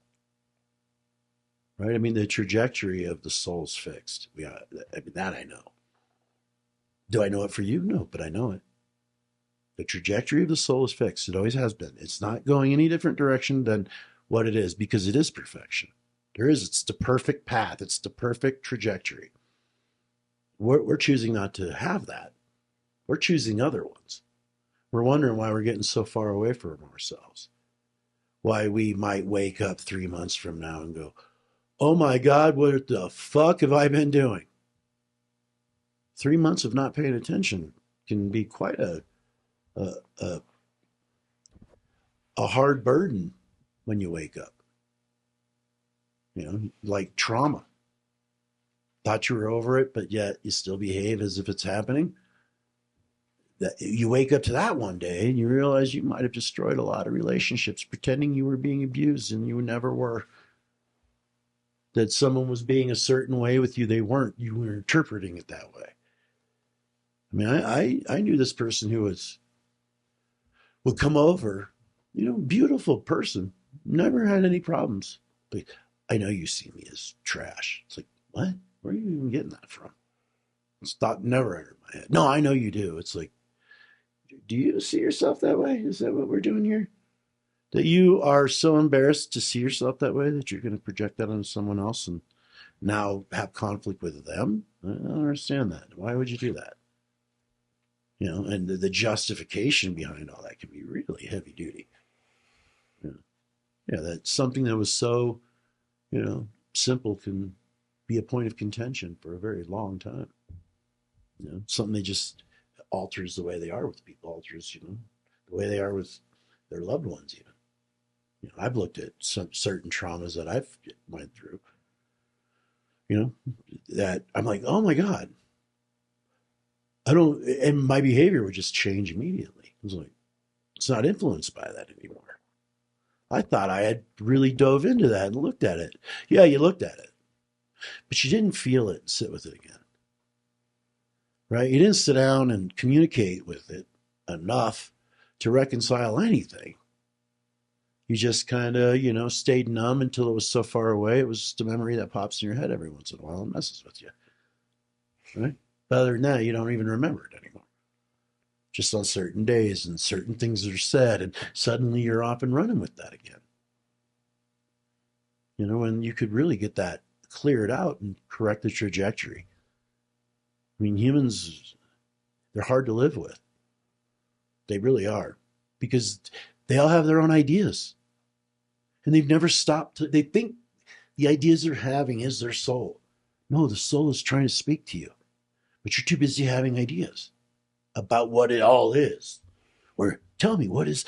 Right? I mean, the trajectory of the soul's fixed. That I know. Do I know it for you? No, but I know it. The trajectory of the soul is fixed. It always has been. It's not going any different direction than what it is, because it is perfection. It's the perfect path. It's the perfect trajectory. We're choosing not to have that. We're choosing other ones. We're wondering why we're getting so far away from ourselves. Why we might wake up 3 months from now and go, oh my God, what the fuck have I been doing? 3 months of not paying attention can be quite a hard burden when you wake up. You know, like trauma. Thought you were over it, but yet you still behave as if it's happening. That you wake up to that one day and you realize you might have destroyed a lot of relationships pretending you were being abused and you never were. That someone was being a certain way with you, they weren't. You were interpreting it that way. I mean, I knew this person who would come over, you know, beautiful person, never had any problems. But I know you see me as trash. It's like, what? Where are you even getting that from? It's thought never entered my head. No, I know you do. It's like, do you see yourself that way? Is that what we're doing here? That you are so embarrassed to see yourself that way that you're going to project that on someone else and now have conflict with them? I don't understand that. Why would you do that? You know, and the justification behind all that can be really heavy duty. Yeah, that's something that was so, you know, simple can be a point of contention for a very long time. You know, something that just alters the way they are with people, alters, you know, the way they are with their loved ones even. You know, I've looked at some certain traumas that I've went through, you know, that I'm like, oh my God. And my behavior would just change immediately. It was like, it's not influenced by that anymore. I thought I had really dove into that and looked at it. Yeah, you looked at it, but you didn't feel it and sit with it again. Right? You didn't sit down and communicate with it enough to reconcile anything. You just kind of, you know, stayed numb until it was so far away. It was just a memory that pops in your head every once in a while and messes with you. Right? But other than that, you don't even remember it anymore. Just on certain days and certain things are said, and suddenly you're off and running with that again. You know, and you could really get that cleared out and correct the trajectory. I mean, humans, they're hard to live with. They really are. Because they all have their own ideas. And they've never stopped. They think the ideas they're having is their soul. No, the soul is trying to speak to you. But you're too busy having ideas about what it all is. Or tell me, what's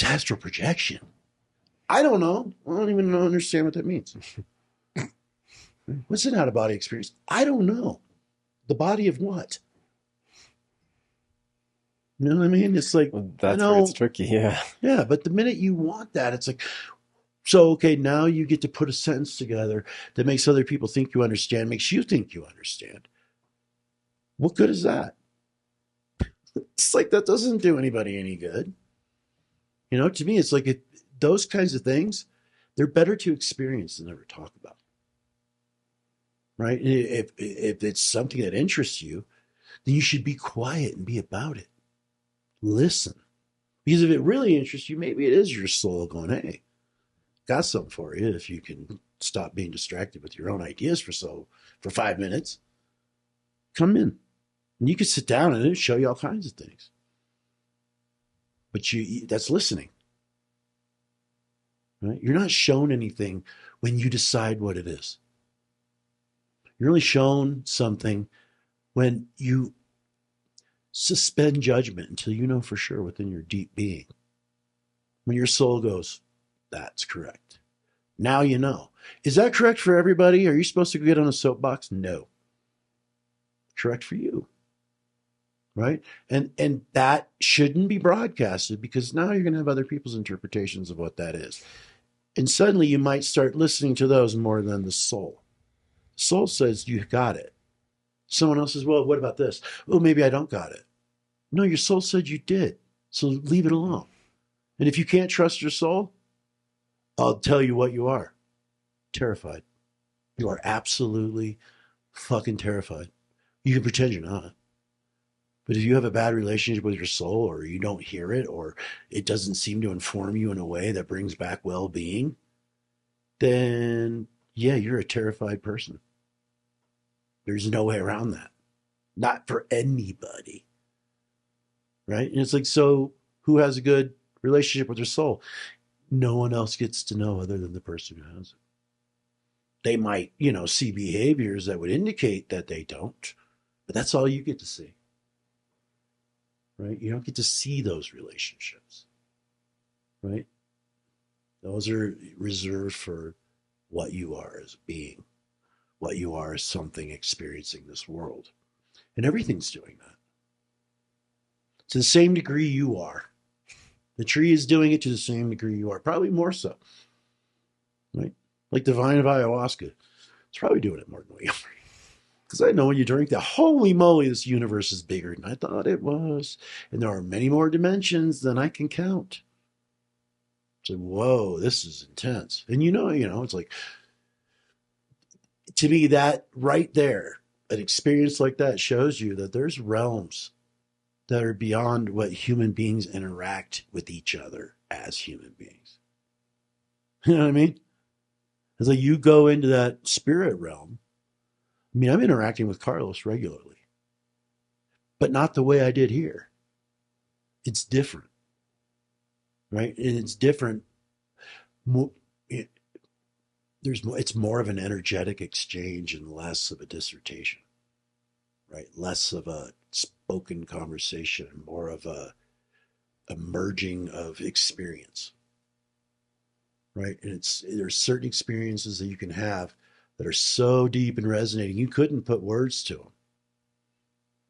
astral projection? I don't know. I don't even understand what that means. What's an out-of-body experience? I don't know. The body of what? You know what I mean? It's like, well, that's where it's tricky, yeah. Yeah, but the minute you want that, it's like, so, okay, now you get to put a sentence together that makes other people think you understand, makes you think you understand. What good is that? It's like, that doesn't do anybody any good. You know, to me, it's like those kinds of things, they're better to experience than ever talk about. Right? If it's something that interests you, then you should be quiet and be about it. Listen. Because if it really interests you, maybe it is your soul going, hey, got something for you if you can stop being distracted with your own ideas for 5 minutes. Come in. And you can sit down and it'll show you all kinds of things. But that's listening. Right? You're not shown anything when you decide what it is. You're only shown something when you suspend judgment until you know for sure within your deep being. When your soul goes, that's correct. Now you know. Is that correct for everybody? Are you supposed to get on a soapbox? No. Correct for you. Right? And that shouldn't be broadcasted because now you're going to have other people's interpretations of what that is. And suddenly you might start listening to those more than the soul. Soul says you got it. Someone else says, well, what about this? Oh, maybe I don't got it. No, your soul said you did. So leave it alone. And if you can't trust your soul, I'll tell you what you are. Terrified. You are absolutely fucking terrified. You can pretend you're not. But if you have a bad relationship with your soul, or you don't hear it, or it doesn't seem to inform you in a way that brings back well-being, then yeah, you're a terrified person. There's no way around that. not for anybody. Right? And it's like, so who has a good relationship with their soul? No one else gets to know other than the person who has it. They might, see behaviors that would indicate that they don't, but that's all you get to see. Right? You don't get to see those relationships. Right? Those are reserved for what you are as a being, what you are as something experiencing this world. And everything's doing that. To the same degree you are. The tree is doing it to the same degree you are, probably more so. Right? Like the vine of ayahuasca. It's probably doing it more than we are. Because I know when you drink that, holy moly, this universe is bigger than I thought it was. And there are many more dimensions than I can count. It's like, whoa, this is intense. And it's like, to me, that right there, an experience like that shows you that there's realms that are beyond what human beings interact with each other as human beings. You know what I mean? It's like you go into that spirit realm. I mean, I'm interacting with Carlos regularly, but not the way I did here. It's different, right? And it's different. It's more of an energetic exchange and less of a dissertation, right? Less of a spoken conversation, more of a merging of experience, right? And there's certain experiences that you can have that are so deep and resonating, you couldn't put words to them,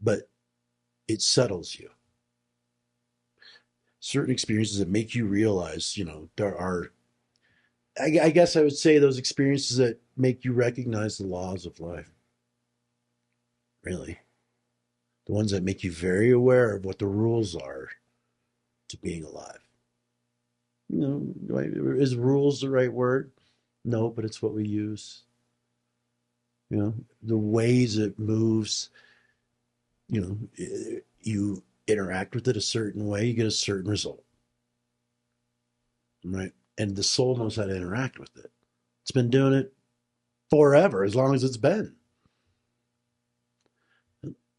but it settles you. Certain experiences that make you realize, there are, I guess I would say, those experiences that make you recognize the laws of life. Really. The ones that make you very aware of what the rules are to being alive. Is rules the right word? No, but it's what we use. The ways it moves, you interact with it a certain way, you get a certain result. Right? And the soul knows how to interact with it. It's been doing it forever, as long as it's been.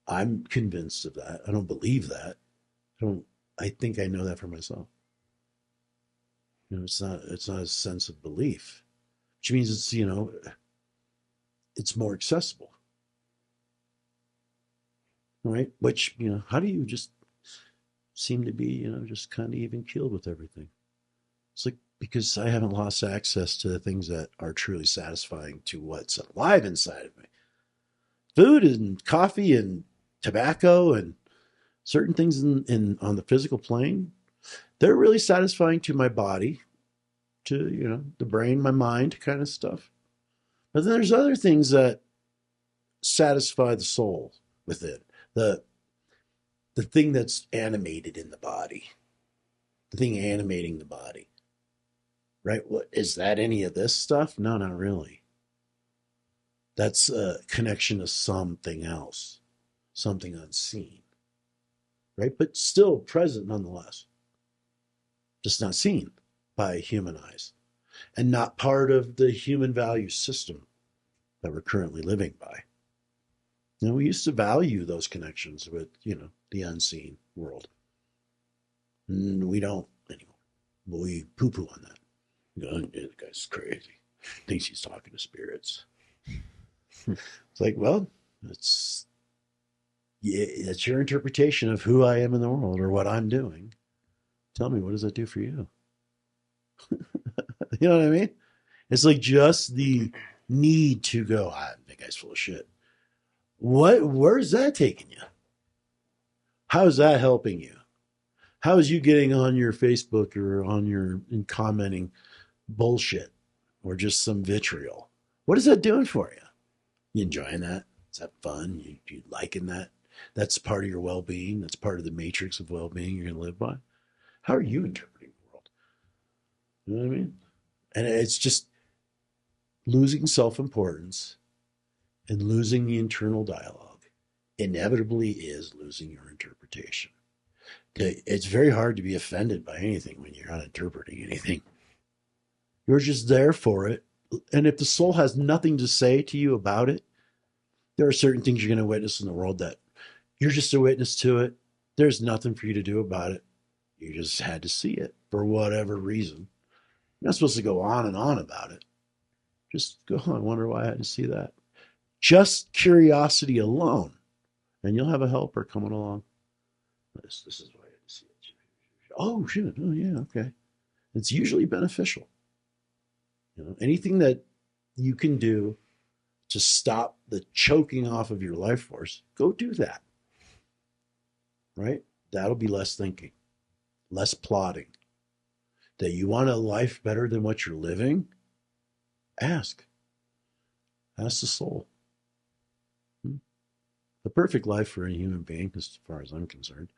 I'm convinced of that. I don't believe that. I think I know that for myself. It's not a sense of belief, which means it's more accessible. Right? Which, how do you just seem to be, just kind of even keeled with everything? It's like, because I haven't lost access to the things that are truly satisfying to what's alive inside of me. Food and coffee and tobacco and certain things on the physical plane, they're really satisfying to my body, to, the brain, my mind kind of stuff. But then there's other things that satisfy the soul within. The thing that's animated in the body, the thing animating the body. Right? What is that? Any of this stuff? No, not really. That's a connection to something else, something unseen. Right? But still present nonetheless. Just not seen by human eyes. And not part of the human value system that we're currently living by. We used to value those connections with, the unseen world. And we don't anymore. But we poo-poo on that. The guy's crazy. Thinks he's talking to spirits. It's like, well, that's your interpretation of who I am in the world or what I'm doing. Tell me, what does that do for you? You know what I mean? It's like just the need to go, that guy's full of shit. Where's that taking you? How is that helping you? How is you getting on your Facebook or and commenting bullshit or just some vitriol? What is that doing for you? You enjoying that? Is that fun? You liking that? That's part of your well-being. That's part of the matrix of well-being you're going to live by. How are you interpreting the world? You know what I mean? And it's just losing self-importance and losing the internal dialogue inevitably is losing your interpretation. It's very hard to be offended by anything when you're not interpreting anything. You're just there for it. And if the soul has nothing to say to you about it, there are certain things you're going to witness in the world that You're just a witness to it. There's nothing for you to do about it. You just had to see it for whatever reason. You're not supposed to go on and on about it. Just go, I wonder why I had to see that. Just curiosity alone, and you'll have a helper coming along. This is why I had to see it. Oh, shit. Oh, yeah, okay. It's usually beneficial. Anything that you can do to stop the choking off of your life force, go do that. Right? That'll be less thinking, less plotting. That you want a life better than what you're living? Ask. Ask the soul. The perfect life for a human being, as far as I'm concerned,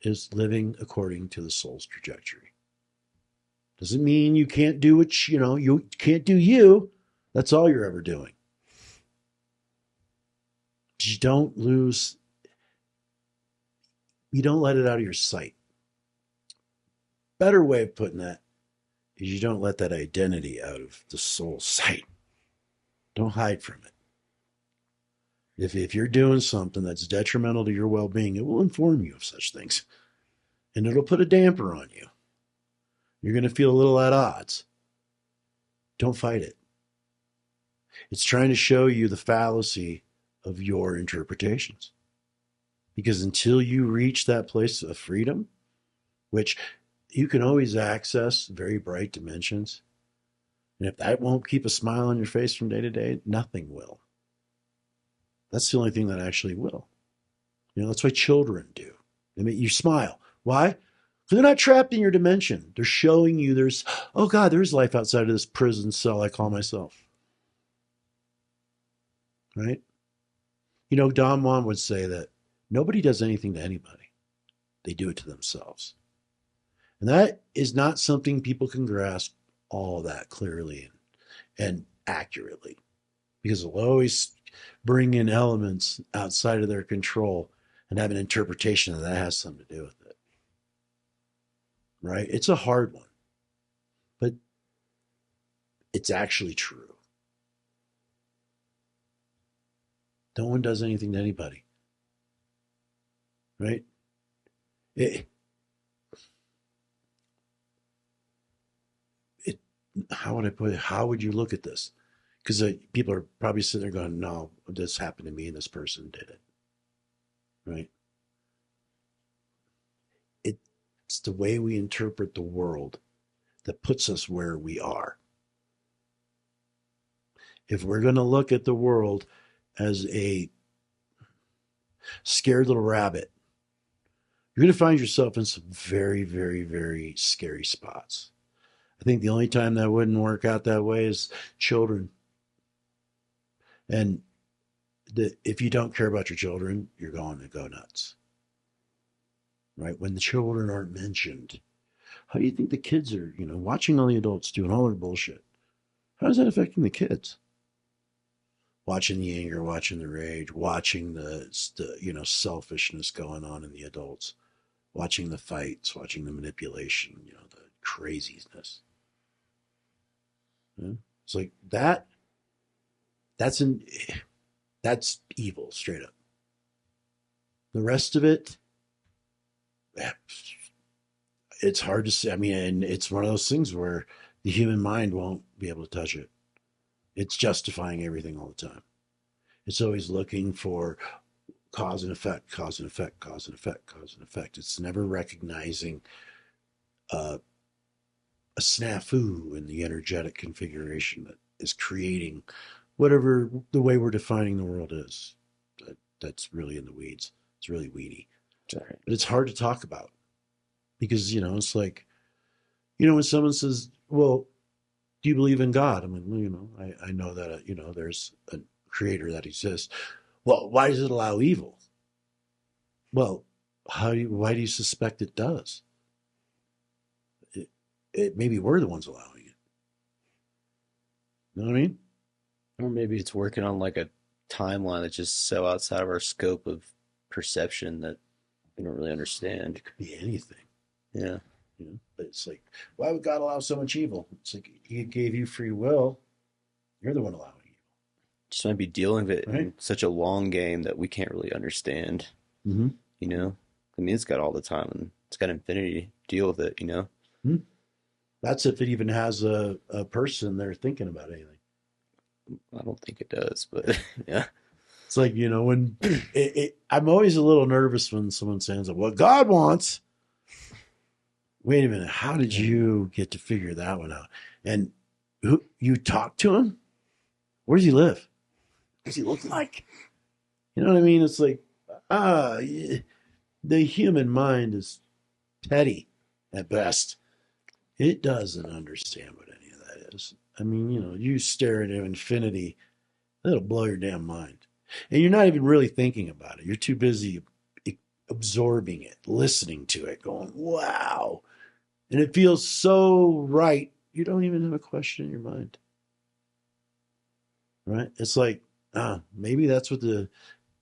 is living according to the soul's trajectory. Doesn't mean you can't do what, you can't do you. That's all you're ever doing. You don't let it out of your sight. Better way of putting that is you don't let that identity out of the soul's sight. Don't hide from it. If you're doing something that's detrimental to your well-being, it will inform you of such things. And it'll put a damper on you. You're going to feel a little at odds. Don't fight it. It's trying to show you the fallacy of your interpretations. Because until you reach that place of freedom, which you can always access very bright dimensions, and if that won't keep a smile on your face from day to day, nothing will. That's the only thing that actually will. That's why children do. They make you smile. Why? Because they're not trapped in your dimension. They're showing you there's life outside of this prison cell I call myself. Right? Don Juan would say that nobody does anything to anybody. They do it to themselves. And that is not something people can grasp all that clearly and accurately, because they'll always bring in elements outside of their control and have an interpretation that has something to do with it. Right? It's a hard one, but it's actually true. No one does anything to anybody. Right? How would I put it? How would you look at this? Because people are probably sitting there going, no, this happened to me and this person did it. Right? It's the way we interpret the world that puts us where we are. If we're going to look at the world as a scared little rabbit, you're going to find yourself in some very, very, very scary spots. I think the only time that wouldn't work out that way is children. And if you don't care about your children, you're going to go nuts. Right? When the children aren't mentioned, how do you think the kids are, watching all the adults doing all their bullshit? How is that affecting the kids? Watching the anger, watching the rage, watching the selfishness going on in the adults, watching the fights, watching the manipulation, the craziness. Yeah? It's like that. That's evil, straight up. The rest of it, it's hard to say. I mean, and it's one of those things where the human mind won't be able to touch it. It's justifying everything all the time. It's always looking for cause and effect, cause and effect, cause and effect, cause and effect. It's never recognizing a snafu in the energetic configuration that is creating whatever the way we're defining the world is. That's really in the weeds. It's really weedy. Right. But it's hard to talk about because, it's like, when someone says, well, do you believe in God? I mean, well, I know that, there's a creator that exists. Well, why does it allow evil? Well, why do you suspect it does? Maybe we're the ones allowing it. You know what I mean? Or maybe it's working on like a timeline that's just so outside of our scope of perception that we don't really understand. It could be anything. Yeah. But it's like, why would God allow so much evil? It's like he gave you free will. You're the one allowing evil. Just might be dealing with it Right. in such a long game that we can't really understand. Mm-hmm. You know, I mean, it's got all the time and it's got infinity to deal with it. You know, That's if it even has a person there thinking about anything. I don't think it does, but yeah. It's like, you know, when I'm always a little nervous when someone says, "What God wants." Wait a minute, how did you get to figure that one out? And who you talk to him? Where does he live? What does he look like? You know what I mean? It's like, the human mind is petty at best. It doesn't understand what any of that is. I mean, you know, you stare into infinity, it'll blow your damn mind. And you're not even really thinking about it. You're too busy absorbing it, listening to it, going, wow. And it feels so right. You don't even have a question in your mind. Right? It's like, maybe that's what the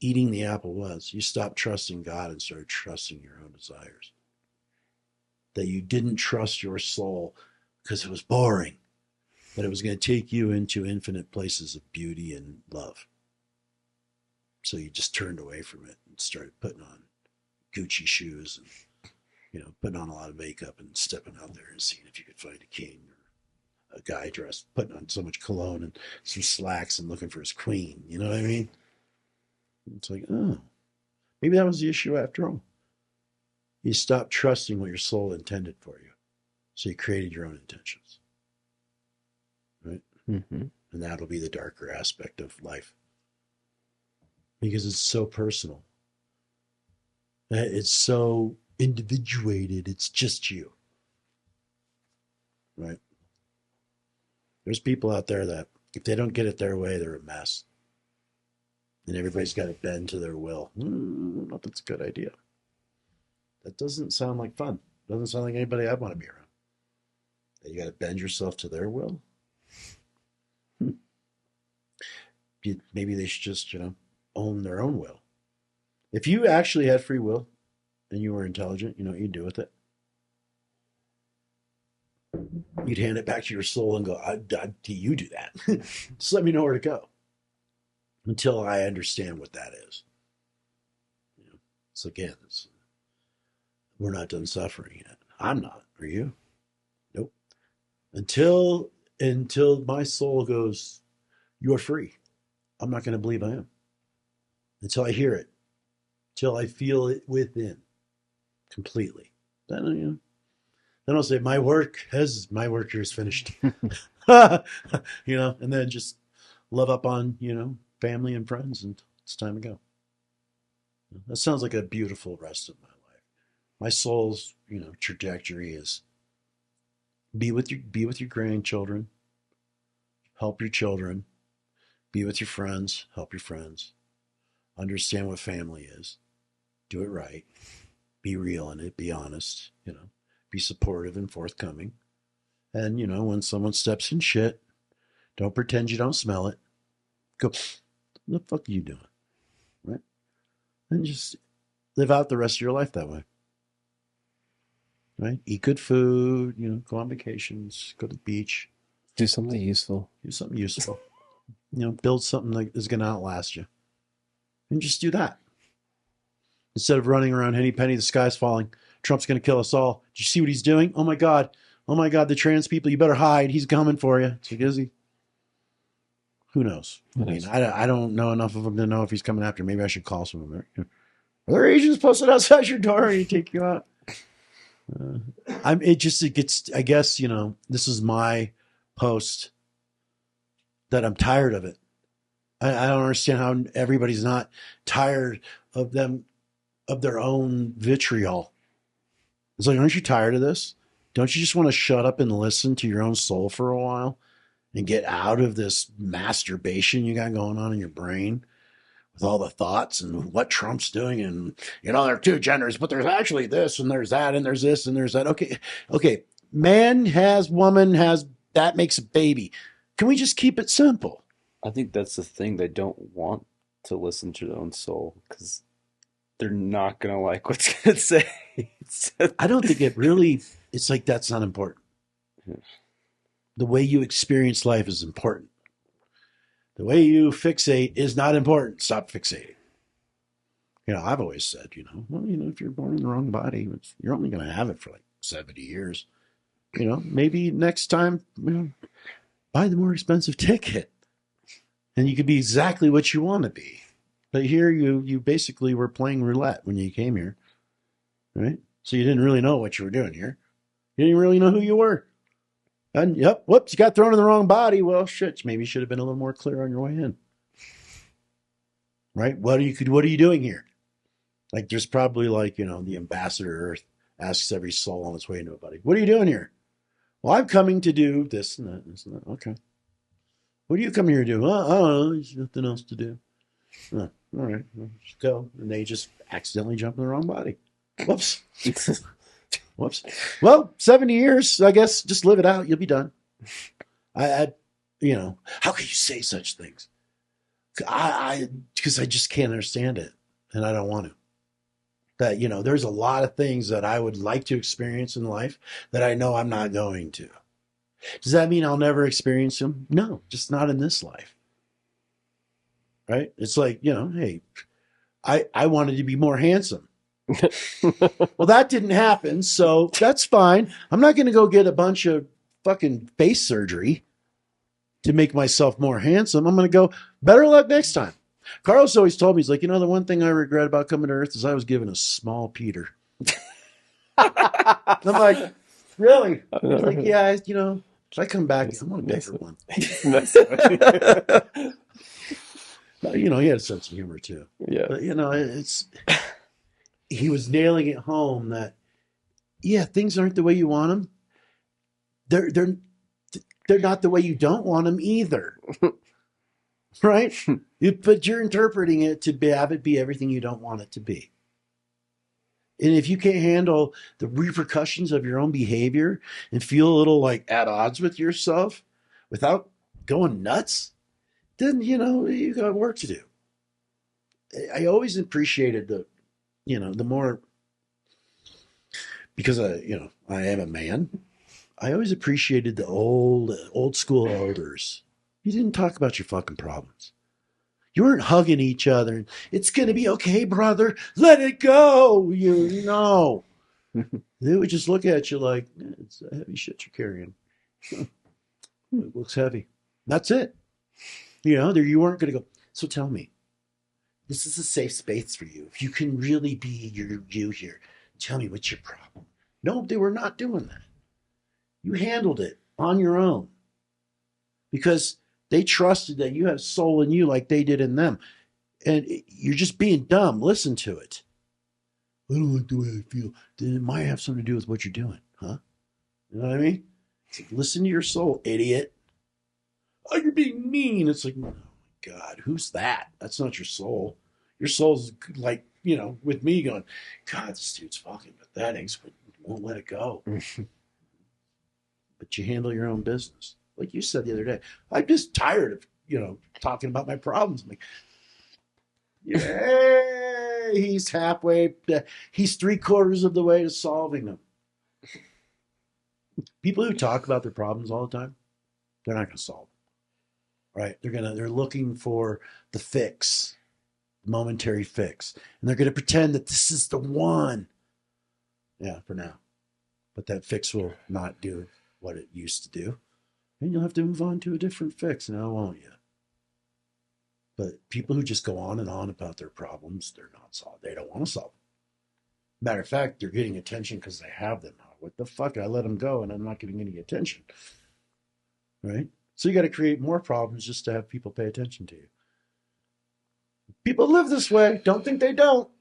eating the apple was. You stopped trusting God and started trusting your own desires. That you didn't trust your soul because it was boring, but it was going to take you into infinite places of beauty and love. So you just turned away from it and started putting on Gucci shoes and, you know, putting on a lot of makeup and stepping out there and seeing if you could find a king or a guy dressed, putting on so much cologne and some slacks and looking for his queen. You know what I mean? It's like, oh, maybe that was the issue after all. You stopped trusting what your soul intended for you. So you created your own intentions. Right? Mm-hmm. And that'll be the darker aspect of life. Because it's so personal. It's so individuated. It's just you. Right? There's people out there that if they don't get it their way, they're a mess. And everybody's got to bend to their will. I don't know if that's a good idea. That doesn't sound like fun. Doesn't sound like anybody I'd want to be around. You got to bend yourself to their will. Maybe they should just, you know, own their own will. If you actually had free will and you were intelligent, you know what you'd do with it? You'd hand it back to your soul and go, you do that. Just let me know where to go until I understand what that is. You know, so again, we're not done suffering yet. I'm not. Are you? Nope. Until my soul goes, you're free. I'm not going to believe I am. Until I hear it. Until I feel it within. Completely. Then, you know, then I'll say, my work here is finished. You know, and then just love up on, you know, family and friends, and it's time to go. That sounds like a beautiful rest of my life. My soul's, you know, trajectory is be with your grandchildren, help your children, be with your friends, help your friends, understand what family is, do it right, be real in it, be honest, you know, be supportive and forthcoming. And, you know, when someone steps in shit, don't pretend you don't smell it. Go, what the fuck are you doing? Right? And just live out the rest of your life that way. Right? Eat good food, you know, go on vacations, go to the beach. Do something useful. Do something useful. You know, build something that is going to outlast you. And just do that. Instead of running around henny penny, the sky's falling. Trump's going to kill us all. Did you see what he's doing? Oh my God, the trans people, you better hide. He's coming for you. So is he? Who knows? I mean, I don't know enough of him to know if he's coming after. Maybe I should call some of them. Are there agents posted outside your door and take you out? It gets, I guess, you know, this is my post that I'm tired of it. I don't understand how everybody's not tired of their own vitriol. It's like, aren't you tired of this? Don't you just want to shut up and listen to your own soul for a while and get out of this masturbation you got going on in your brain with all the thoughts and what Trump's doing? And, you know, there are two genders, but there's actually this and there's that and there's this and there's that. Okay. Man has, woman has, that makes a baby. Can we just keep it simple? I think that's the thing. They don't want to listen to their own soul because they're not going to like what's going to say. I don't think it's like that's not important. The way you experience life is important. The way you fixate is not important. Stop fixating. I've always said, well, if you're born in the wrong body, you're only going to have it for like 70 years. Maybe next time, buy the more expensive ticket and you could be exactly what you want to be. But here you basically were playing roulette when you came here, right? So you didn't really know what you were doing here. You didn't really know who you were. And whoops, you got thrown in the wrong body. Well, shit, maybe you should have been a little more clear on your way in. Right? What are you doing here? Like there's probably the ambassador Earth asks every soul on its way into a body, what are you doing here? Well, I'm coming to do this and that. This and that. Okay. What do you come here to do? I don't know. There's nothing else to do. All right. Well, just go. And they just accidentally jump in the wrong body. Whoops. Whoops. Well, 70 years, I guess, just live it out. You'll be done. How could you say such things? Because I just can't understand it. And I don't want to. That, there's a lot of things that I would like to experience in life that I know I'm not going to. Does that mean I'll never experience them? No, just not in this life. Right? It's like, hey, I wanted to be more handsome. Well, that didn't happen, so that's fine. I'm not going to go get a bunch of fucking face surgery to make myself more handsome. I'm going to go, better luck next time. Carlos always told me, he's like, the one thing I regret about coming to Earth is I was given a small Peter. I'm like, really? He's like, yeah, if I come back, I want a bigger one. But, he had a sense of humor too. Yeah. But, he was nailing it home that, things aren't the way you want them. They're not the way you don't want them either. Right? But you're interpreting it to have it be everything you don't want it to be. And if you can't handle the repercussions of your own behavior and feel a little like at odds with yourself without going nuts, then, you got work to do. I always appreciated the more, because I am a man, I always appreciated the old school elders. You didn't talk about your fucking problems. You weren't hugging each other. And, it's going to be okay, brother. Let it go. They would just look at you like, it's a heavy shit you're carrying. It looks heavy. That's it. You weren't going to go, so tell me, this is a safe space for you. If you can really be you here, tell me what's your problem. No, they were not doing that. You handled it on your own because they trusted that you have soul in you like they did in them. And you're just being dumb. Listen to it. I don't like the way I feel. Then it might have something to do with what you're doing, huh? You know what I mean? Listen to your soul, idiot. Oh, you're being mean. It's like, oh my God, who's that? That's not your soul. Your soul's like, with me going, God, this dude's fucking pathetic, but won't let it go. But you handle your own business. Like you said the other day, I'm just tired of, talking about my problems. I'm like, he's halfway, he's 3/4 of the way to solving them. People who talk about their problems all the time, they're not going to solve them, right? They're looking for the fix, the momentary fix, and they're going to pretend that this is the one. Yeah, for now. But that fix will not do what it used to do. And you'll have to move on to a different fix. Now, won't you? But people who just go on and on about their problems, they're not solved. They don't want to solve them. Matter of fact, they're getting attention because they have them. What the fuck? I let them go and I'm not getting any attention. Right? So you got to create more problems just to have people pay attention to you. People live this way. Don't think they don't.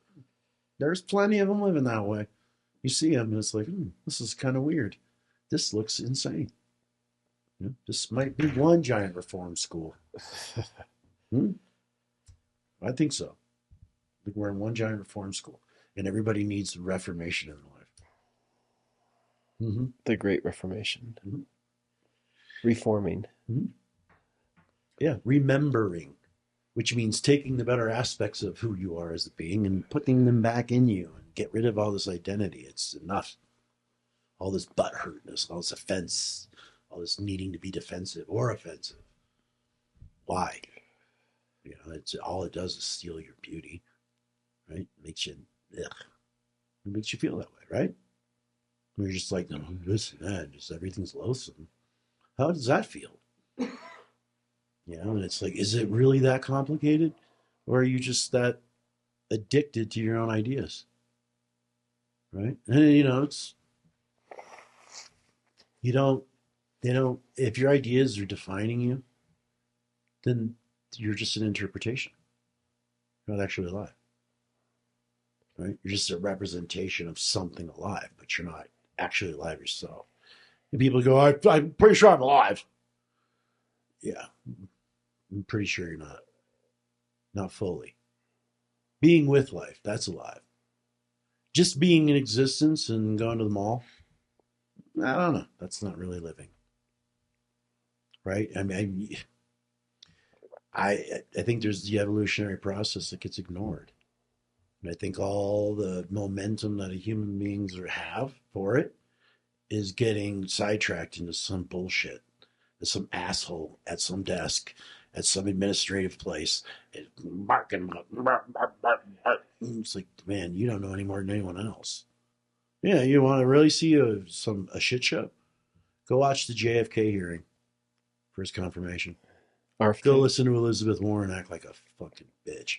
There's plenty of them living that way. You see them and it's like, this is kind of weird. This looks insane. This might be one giant reform school. I think so. I think we're in one giant reform school, and everybody needs reformation in life. The Great Reformation. Reforming. Yeah, remembering, which means taking the better aspects of who you are as a being and putting them back in you and get rid of all this identity. It's enough. All this butthurtness, all this offense, all this needing to be defensive or offensive. Why? It's all it does is steal your beauty, right? Ugh. It makes you feel that way, right? You're just like, no, this and that, just everything's loathsome. How does that feel? And it's like, is it really that complicated? Or are you just that addicted to your own ideas? Right? And it's, if your ideas are defining you, then you're just an interpretation. You're not actually alive. Right? You're just a representation of something alive, but you're not actually alive yourself. And people go, I'm pretty sure I'm alive. Yeah, I'm pretty sure you're not. Not fully. Being with life, that's alive. Just being in existence and going to the mall, I don't know. That's not really living. Right? I mean, I think there's the evolutionary process that gets ignored. And I think all the momentum that human beings have for it is getting sidetracked into some bullshit. There's some asshole at some desk, at some administrative place, is barking. It's like, man, you don't know any more than anyone else. Yeah, you want to really see a shit show? Go watch the JFK hearing for his confirmation. Go listen to Elizabeth Warren act like a fucking bitch.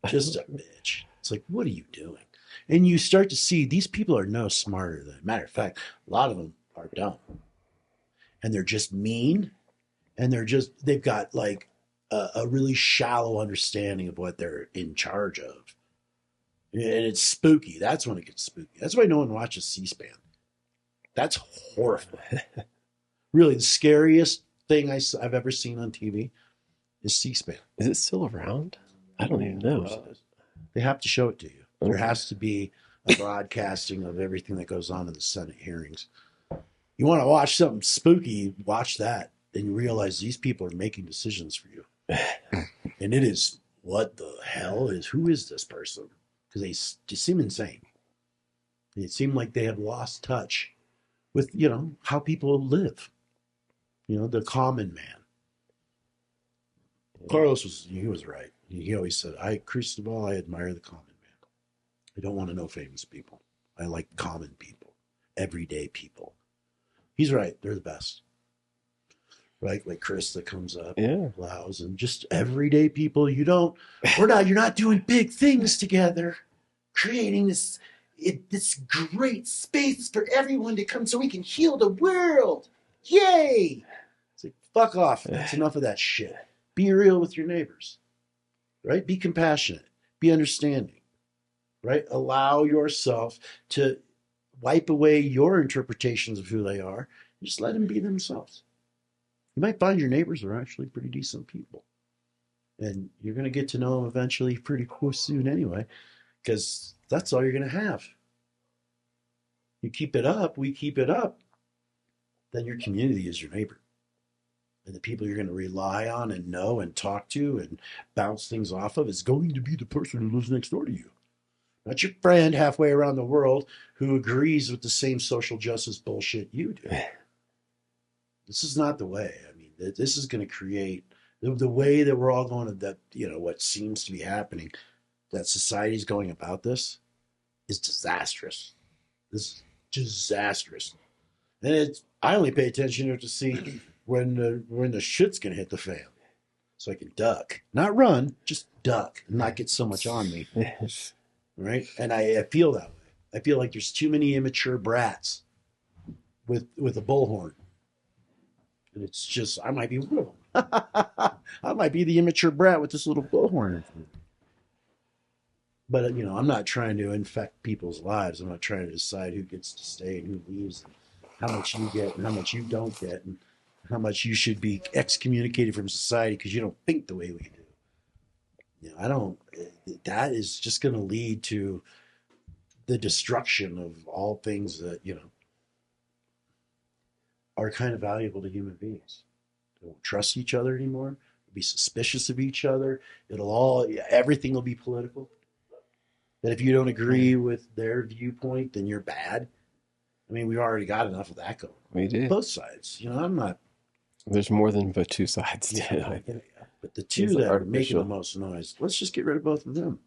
Just a bitch. It's like, what are you doing? And you start to see these people are no smarter than. Matter of fact, a lot of them are dumb. And they're just mean. And they've got like a really shallow understanding of what they're in charge of. And it's spooky. That's when it gets spooky. That's why no one watches C-SPAN. That's horrifying. Really, the scariest thing I've ever seen on TV is C-SPAN. Is it still around? I don't even know. They have to show it to you. Okay. There has to be a broadcasting of everything that goes on in the Senate hearings. You want to watch something spooky, watch that, and you realize these people are making decisions for you. And it is, what the hell who is this person? Because they just seem insane. It seemed like they have lost touch with, how people live. The common man. Carlos was right. He always said, Cristobal, I admire the common man. I don't want to know famous people. I like common people, everyday people. He's right. They're the best. Right? Like Chris that comes up, allows, and just everyday people. You're not doing big things together, creating this great space for everyone to come so we can heal the world. Yay! It's like, fuck off. That's enough of that shit. Be real with your neighbors. Right? Be compassionate. Be understanding. Right? Allow yourself to wipe away your interpretations of who they are. Just let them be themselves. You might find your neighbors are actually pretty decent people. And you're going to get to know them eventually pretty soon anyway, because that's all you're going to have. You keep it up, we keep it up, then your community is your neighbor. And the people you're going to rely on and know and talk to and bounce things off of is going to be the person who lives next door to you. Not your friend halfway around the world who agrees with the same social justice bullshit you do. This is not the way. I mean, this is going to create the way that we're all going to, that, what seems to be happening, that society's going about this is disastrous. This is disastrous. And I only pay attention to see when the shit's going to hit the fan. So I can duck. Not run, just duck and not get so much on me. Right? And I feel that way. I feel like there's too many immature brats with a bullhorn. And it's just, I might be one of them. I might be the immature brat with this little bullhorn. But, I'm not trying to infect people's lives. I'm not trying to decide who gets to stay and who leaves, and how much you get and how much you don't get, and how much you should be excommunicated from society because you don't think the way we do. That is just going to lead to the destruction of all things that, are kind of valuable to human beings. They won't trust each other anymore. They'll be suspicious of each other. Everything will be political. That if you don't agree with their viewpoint, then you're bad. I mean, we've already got enough of that going. We did. Both sides. I'm not. There's more than but two sides. Yeah. But the two that are making the most noise, let's just get rid of both of them.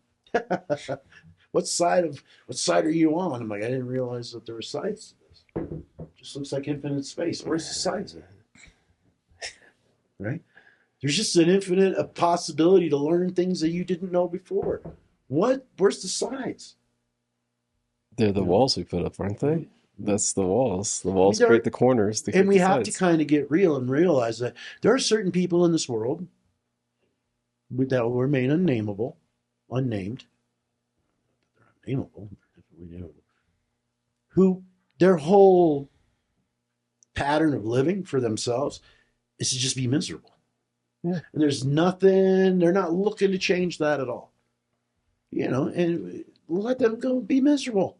What side are you on? I'm like, I didn't realize that there were sides to this. Just looks like infinite space. Where's the sides of it? Right? There's just an infinite a possibility to learn things that you didn't know before. Where's the sides? They're the Yeah. walls we put up, aren't they? That's the walls. The I walls mean, create the corners. To and create we the have to sides. kind of get real and realize that there are certain people in this world that will remain unnamed. They're unnameable, definitely nameable, who their whole pattern of living for themselves is to just be miserable. Yeah. And there's nothing, they're not looking to change that at all. You know, and let them go be miserable.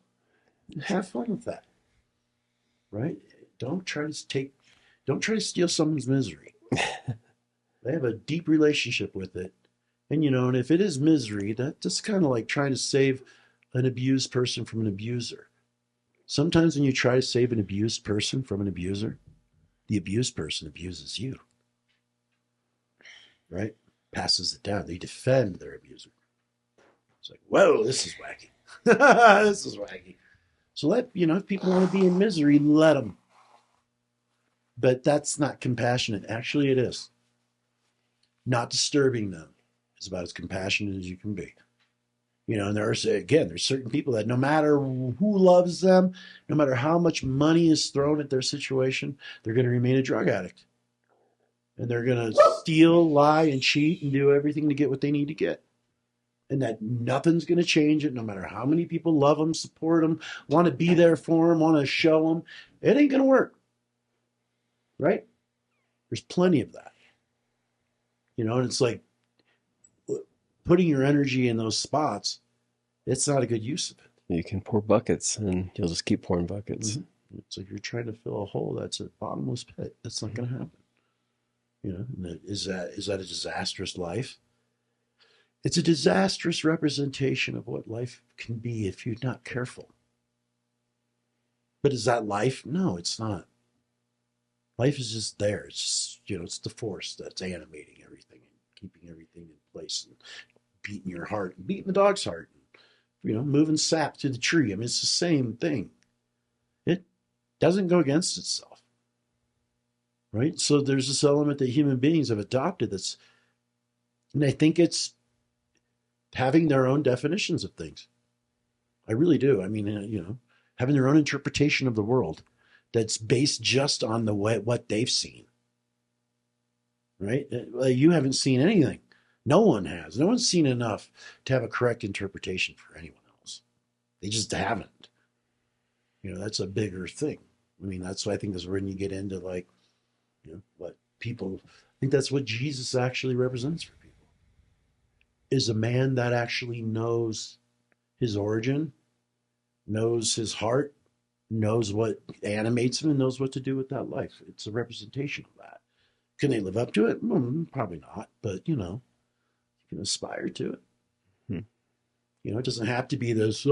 Have fun with that. Right? Don't try to steal someone's misery. They have a deep relationship with it. And you know, and if it is misery, that's just kind of like trying to save an abused person from an abuser. Sometimes when you try to save an abused person from an abuser, the abused person abuses you. Right? Passes it down. They defend their abuser. It's like, whoa, this is wacky. This is wacky. So if people want to be in misery, let them. But that's not compassionate. Actually, it is. Not disturbing them is about as compassionate as you can be. You know, and there's certain people that no matter who loves them, no matter how much money is thrown at their situation, they're going to remain a drug addict. And they're going to steal, lie, and cheat and do everything to get what they need to get. And that nothing's going to change it, no matter how many people love them, support them, want to be there for them, want to show them. It ain't going to work. Right? There's plenty of that. You know, and it's like putting your energy in those spots, it's not a good use of it. You can pour buckets, and you'll just keep pouring buckets. Mm-hmm. It's like you're trying to fill a hole that's a bottomless pit. That's not going to happen. You know, is that a disastrous life? It's a disastrous representation of what life can be if you're not careful. But is that life? No, it's not. Life is just there. It's just, it's the force that's animating everything and keeping everything in place and beating your heart, and beating the dog's heart, and, moving sap to the tree. I mean, it's the same thing. It doesn't go against itself. Right? So there's this element that human beings have adopted and I think it's having their own definitions of things. I really do. I mean, having their own interpretation of the world that's based just on what they've seen. Right? You haven't seen anything. No one has. No one's seen enough to have a correct interpretation for anyone else. They just haven't. That's a bigger thing. I mean, that's why I think that's when you get into what people, I think that's what Jesus actually represents for people. Is a man that actually knows his origin, knows his heart, knows what animates him, and knows what to do with that life. It's a representation of that. Can they live up to it? Probably not, but you can aspire to it. It doesn't have to be this,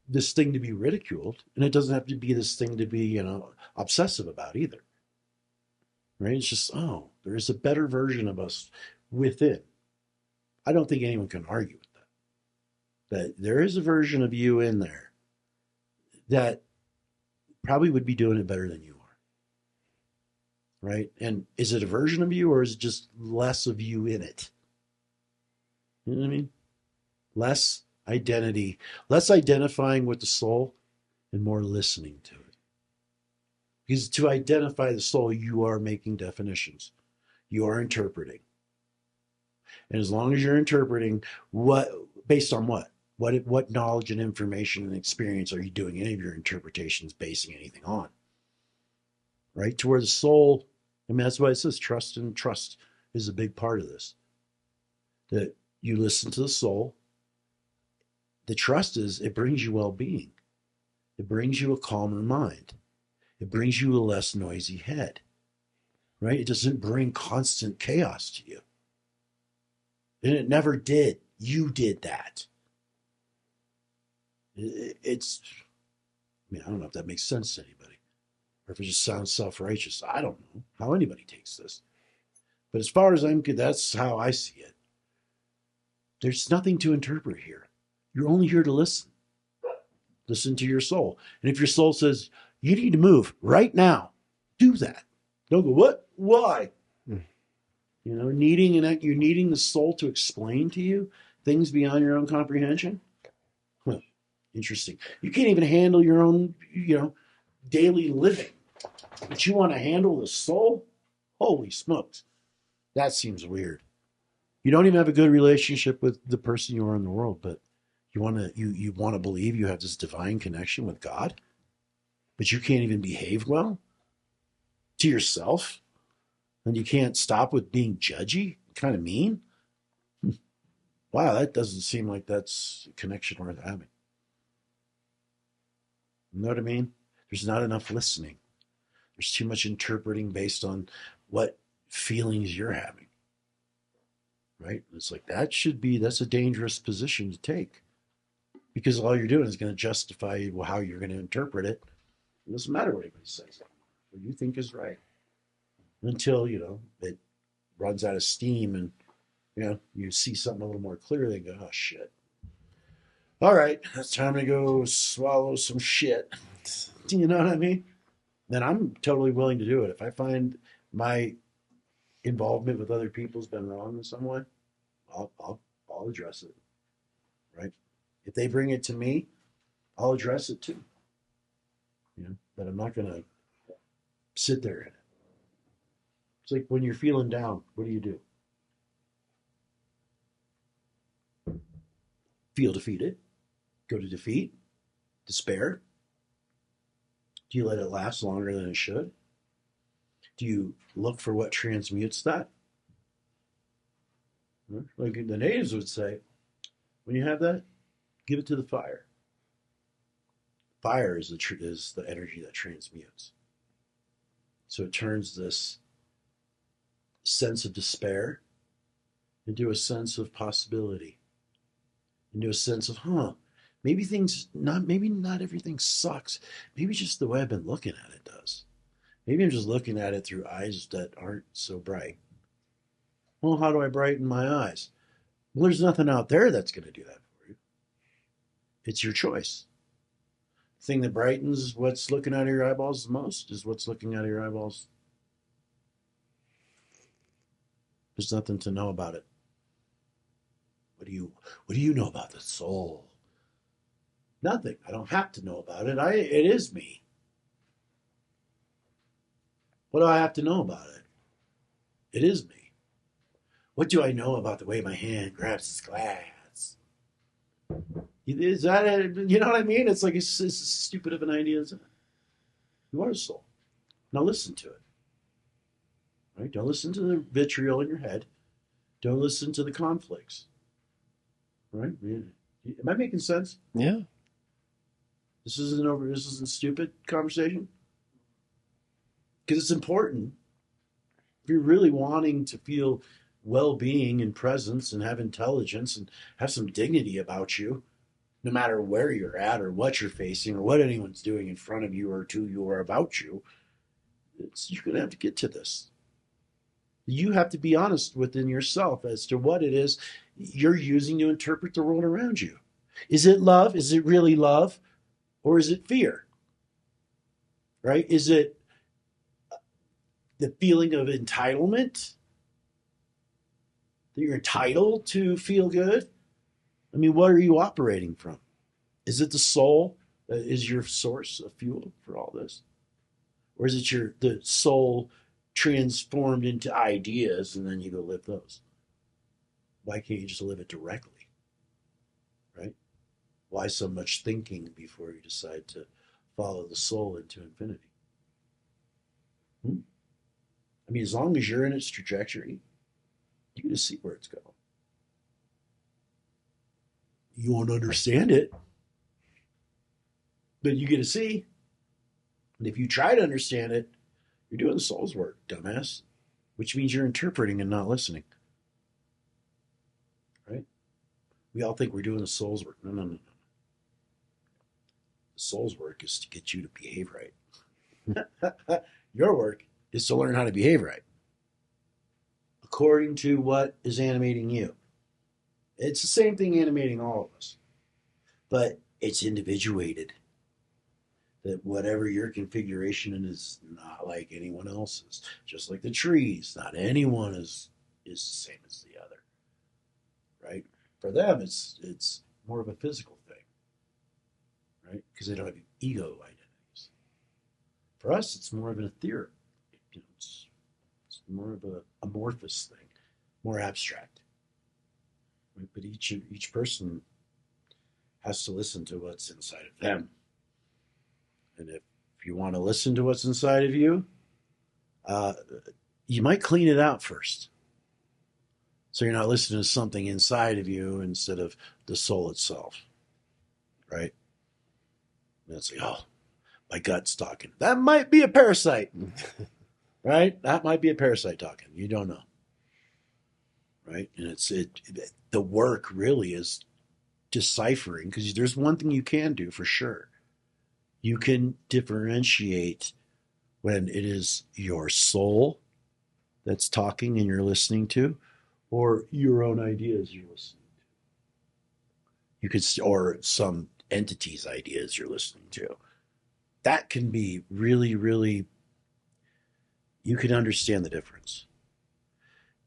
this thing to be ridiculed, and it doesn't have to be this thing to be, obsessive about either. Right? It's just, there is a better version of us within. I don't think anyone can argue with that. That there is a version of you in there that probably would be doing it better than you are. Right? And is it a version of you, or is it just less of you in it? You know what I mean? Less identity, less identifying with the soul, and more listening to it. Because to identify the soul, you are making definitions. You are interpreting. And as long as you're interpreting, based on what? What knowledge and information and experience are you doing any of your interpretations basing anything on? Right? To where the soul, that's why it says trust, and trust is a big part of this. That you listen to the soul. The trust is, it brings you well-being. It brings you a calmer mind. It brings you a less noisy head. Right? It doesn't bring constant chaos to you. And it never did. You did that. I don't know if that makes sense to anybody, or if it just sounds self-righteous. I don't know how anybody takes this. But as far as I'm concerned, that's how I see it. There's nothing to interpret here. You're only here to listen. Listen to your soul. And if your soul says, you need to move right now, do that. Don't go, what? Why? Mm. You know, you're needing the soul to explain to you things beyond your own comprehension. Huh. Interesting. You can't even handle your own, daily living. But you want to handle the soul? Holy smokes. That seems weird. You don't even have a good relationship with the person you are in the world, but you want to believe you have this divine connection with God, but you can't even behave well to yourself, and you can't stop with being judgy, kind of mean. Wow, that doesn't seem like that's a connection worth having. You know what I mean? There's not enough listening. There's too much interpreting based on what feelings you're having. Right? It's like that's a dangerous position to take. Because all you're doing is going to justify how you're going to interpret it. It doesn't matter what anybody says. What you think is right. Until, it runs out of steam and, you see something a little more clearly and go, oh, shit. All right, it's time to go swallow some shit. You know what I mean? Then I'm totally willing to do it. If I find my involvement with other people's been wrong in some way, I'll address it. Right? If they bring it to me, I'll address it too. But I'm not going to sit there in it. It's like when you're feeling down, what do? Feel defeated? Go to defeat? Despair? Do you let it last longer than it should? Do you look for what transmutes that? Like the natives would say, when you have that, give it to the fire. Fire is the energy that transmutes. So it turns this sense of despair into a sense of possibility, into a sense of, maybe not everything sucks. Maybe just the way I've been looking at it does. Maybe I'm just looking at it through eyes that aren't so bright. Well, how do I brighten my eyes? Well, there's nothing out there that's going to do that for you. It's your choice. The thing that brightens what's looking out of your eyeballs the most is what's looking out of your eyeballs. There's nothing to know about it. What do you know about the soul? Nothing. I don't have to know about it. It is me. What do I have to know about it? It is me. What do I know about the way my hand grabs this glass? Is that it? You know what I mean? It's like it's as stupid of an idea as that. You are a soul. Now listen to it. Right? Don't listen to the vitriol in your head. Don't listen to the conflicts. Right? Am I making sense? Yeah. This isn't stupid conversation. Because it's important. If you're really wanting to feel well-being and presence and have intelligence and have some dignity about you, no matter where you're at or what you're facing or what anyone's doing in front of you or to you or about you, you're going to have to get to this. You have to be honest within yourself as to what it is you're using to interpret the world around you. Is it love? Is it really love? Or is it fear? Right? Is it the feeling of entitlement? That you're entitled to feel good? I mean, what are you operating from? Is it the soul that is your source of fuel for all this? Or is it the soul transformed into ideas and then you go live those? Why can't you just live it directly? Right? Why so much thinking before you decide to follow the soul into infinity? I mean, as long as you're in its trajectory, you get to see where it's going. You won't understand it, but you get to see. And if you try to understand it, you're doing the soul's work, dumbass, which means you're interpreting and not listening. Right? We all think we're doing the soul's work. No. The soul's work is to get you to behave right. Your work is to learn how to behave right according to what is animating you. It's the same thing animating all of us, but it's individuated. That whatever your configuration is not like anyone else's. Just like the trees, not anyone is the same as the other, right? For them, it's more of a physical thing, right? Because they don't have ego identities. For us, it's more of an ethereal. It's more of a amorphous thing, more abstract. Right? But each person has to listen to what's inside of them. And if you want to listen to what's inside of you, you might clean it out first. So you're not listening to something inside of you instead of the soul itself, right? And it's like, oh, my gut's talking. That might be a parasite, right? That might be a parasite talking. You don't know, right? And the work really is deciphering, because there's one thing you can do for sure. You can differentiate when it is your soul that's talking and you're listening to, or your own ideas you're listening to. You could, or some entity's ideas you're listening to. That can be really, really, you can understand the difference.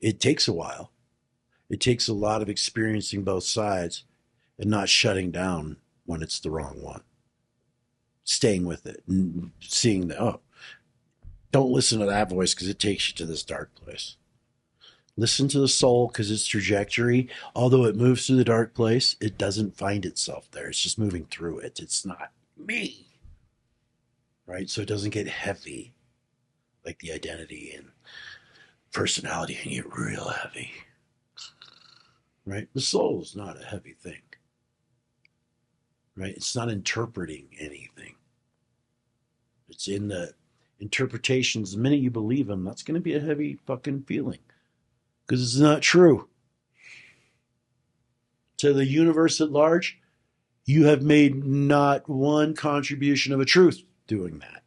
It takes a while. It takes a lot of experiencing both sides and not shutting down when it's the wrong one. Staying with it and seeing that, oh, don't listen to that voice because it takes you to this dark place. Listen to the soul because its trajectory, although it moves through the dark place, it doesn't find itself there. It's just moving through it. It's not me. Right? So it doesn't get heavy like the identity and personality can get real heavy. Right? The soul is not a heavy thing. Right? It's not interpreting anything. It's in the interpretations. The minute you believe them, that's going to be a heavy fucking feeling because it's not true. To the universe at large, you have made not one contribution of a truth doing that.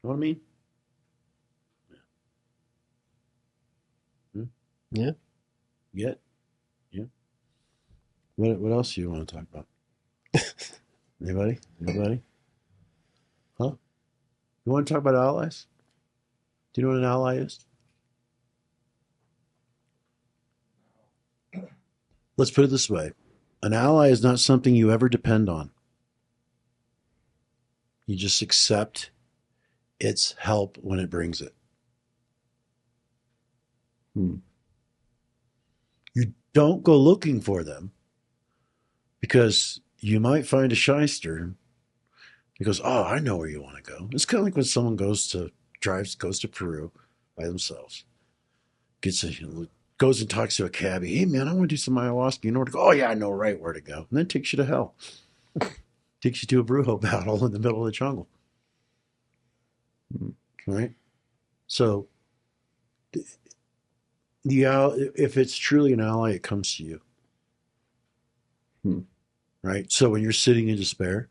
You know what I mean? Yeah. Yet? Yeah. What else do you want to talk about? Anybody? Huh? You want to talk about allies? Do you know what an ally is? Let's put it this way. An ally is not something you ever depend on. You just accept its help when it brings it. You don't go looking for them because you might find a shyster. He goes, oh, I know where you want to go. It's kind of like when someone goes to Peru by themselves, goes and talks to a cabbie. Hey, man, I want to do some ayahuasca. You know where to go? Oh, yeah, I know right where to go. And then takes you to hell. Takes you to a brujo battle in the middle of the jungle. Right? So, if it's truly an ally, it comes to you. Right? So when you're sitting in despair,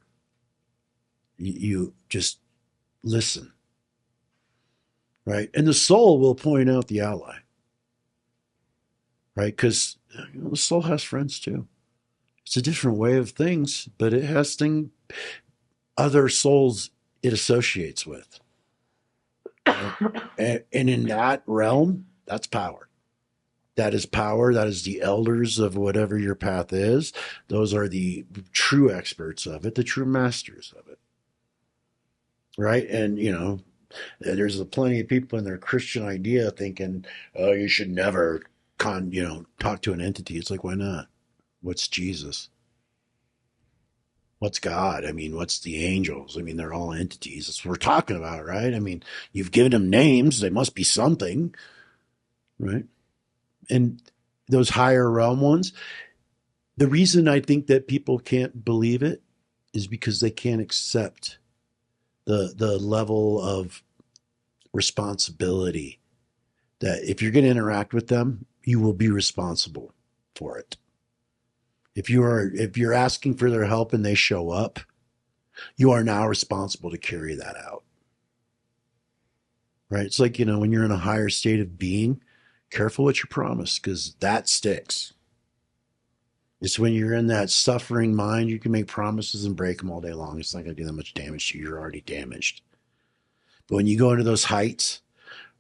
you just listen. Right? And the soul will point out the ally. Right? Because the soul has friends too. It's a different way of things, but it has other souls it associates with. And in that realm, that's power. That is power. That is the elders of whatever your path is. Those are the true experts of it, the true masters of it. Right? And, there's plenty of people in their Christian idea thinking, oh, you should never talk to an entity. It's like, why not? What's Jesus? What's God? I mean, what's the angels? I mean, they're all entities. That's what we're talking about, right? I mean, you've given them names. They must be something, right? And those higher realm ones, the reason I think that people can't believe it is because they can't accept the level of responsibility that if you're going to interact with them, you will be responsible for it. If you're asking for their help and they show up, you are now responsible to carry that out. Right? It's like, when you're in a higher state of being, Careful what you promise, because that sticks. It's when you're in that suffering mind, you can make promises and break them all day long. It's not going to do that much damage to you. You're already damaged. But when you go into those heights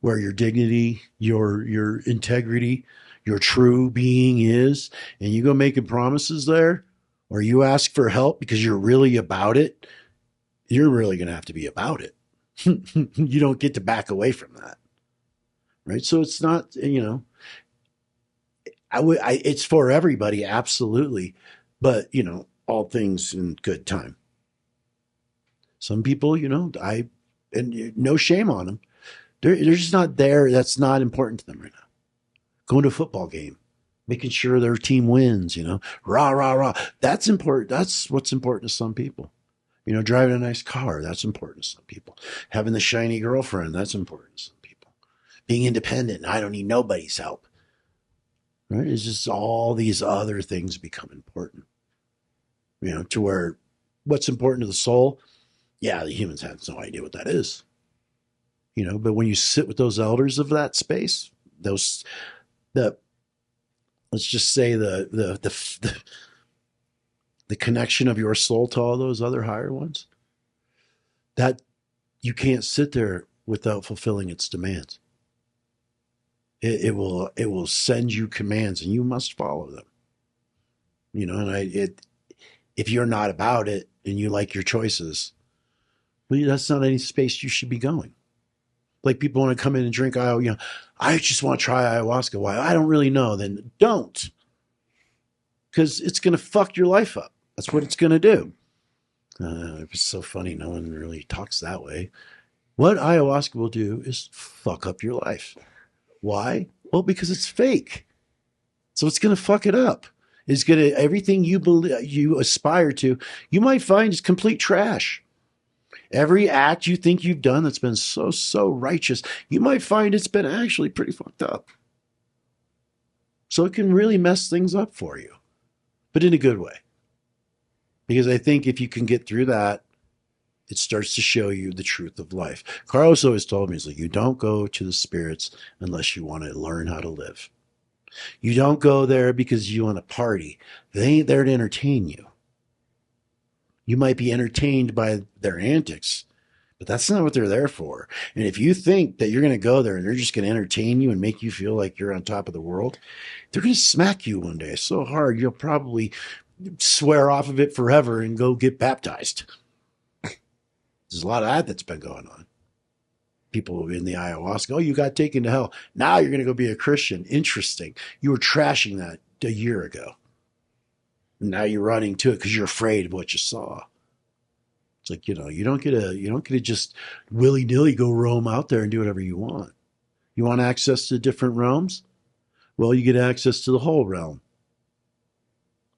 where your dignity, your integrity, your true being is, and you go making promises there, or you ask for help because you're really about it, you're really going to have to be about it. You don't get to back away from that. Right. So it's not, it's for everybody. Absolutely. But, all things in good time. Some people, and no shame on them. They're just not there. That's not important to them right now. Going to a football game, making sure their team wins, rah, rah, rah. That's important. That's what's important to some people. Driving a nice car, that's important to some people. Having the shiny girlfriend, that's important to some people. Being independent, I don't need nobody's help. Right? It's just all these other things become important. To where what's important to the soul, yeah, the humans have no idea what that is. But when you sit with those elders of that space, let's just say the connection of your soul to all those other higher ones, that you can't sit there without fulfilling its demands. It will send you commands and you must follow them. And if you're not about it and you like your choices, well, that's not any space you should be going. Like people want to come in and drink, I just want to try ayahuasca. Why? I don't really know. Then don't. Because it's going to fuck your life up. That's what it's going to do. It's so funny. No one really talks that way. What ayahuasca will do is fuck up your life. Why? Well, because it's fake. So it's going to fuck it up. It's going to, everything you aspire to, you might find is complete trash. Every act you think you've done that's been so righteous, you might find it's been actually pretty fucked up. So it can really mess things up for you, but in a good way. Because I think if you can get through that, it starts to show you the truth of life. Carlos always told me, he's like, you don't go to the spirits unless you want to learn how to live. You don't go there because you want to party. They ain't there to entertain you. You might be entertained by their antics, but that's not what they're there for. And if you think that you're going to go there and they're just going to entertain you and make you feel like you're on top of the world, they're going to smack you one day so hard you'll probably swear off of it forever and go get baptized. There's a lot of that's been going on. People in the ayahuasca, oh, you got taken to hell. Now you're going to go be a Christian. Interesting. You were trashing that a year ago. Now you're running to it because you're afraid of what you saw. It's like, you don't get to just willy-nilly go roam out there and do whatever you want. You want access to different realms? Well, you get access to the whole realm.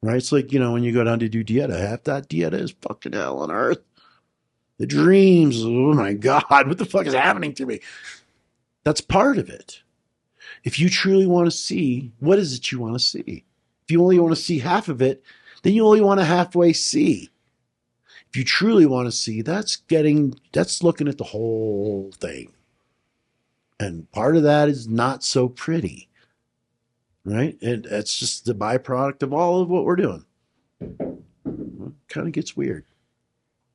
Right? It's like, when you go down to do dieta, half that dieta is fucking hell on earth. The dreams, oh my God, what the fuck is happening to me? That's part of it. If you truly want to see, what is it you want to see? If you only want to see half of it, then you only want to halfway see. If you truly want to see, that's looking at the whole thing. And part of that is not so pretty, right? And it's just the byproduct of all of what we're doing. It kind of gets weird,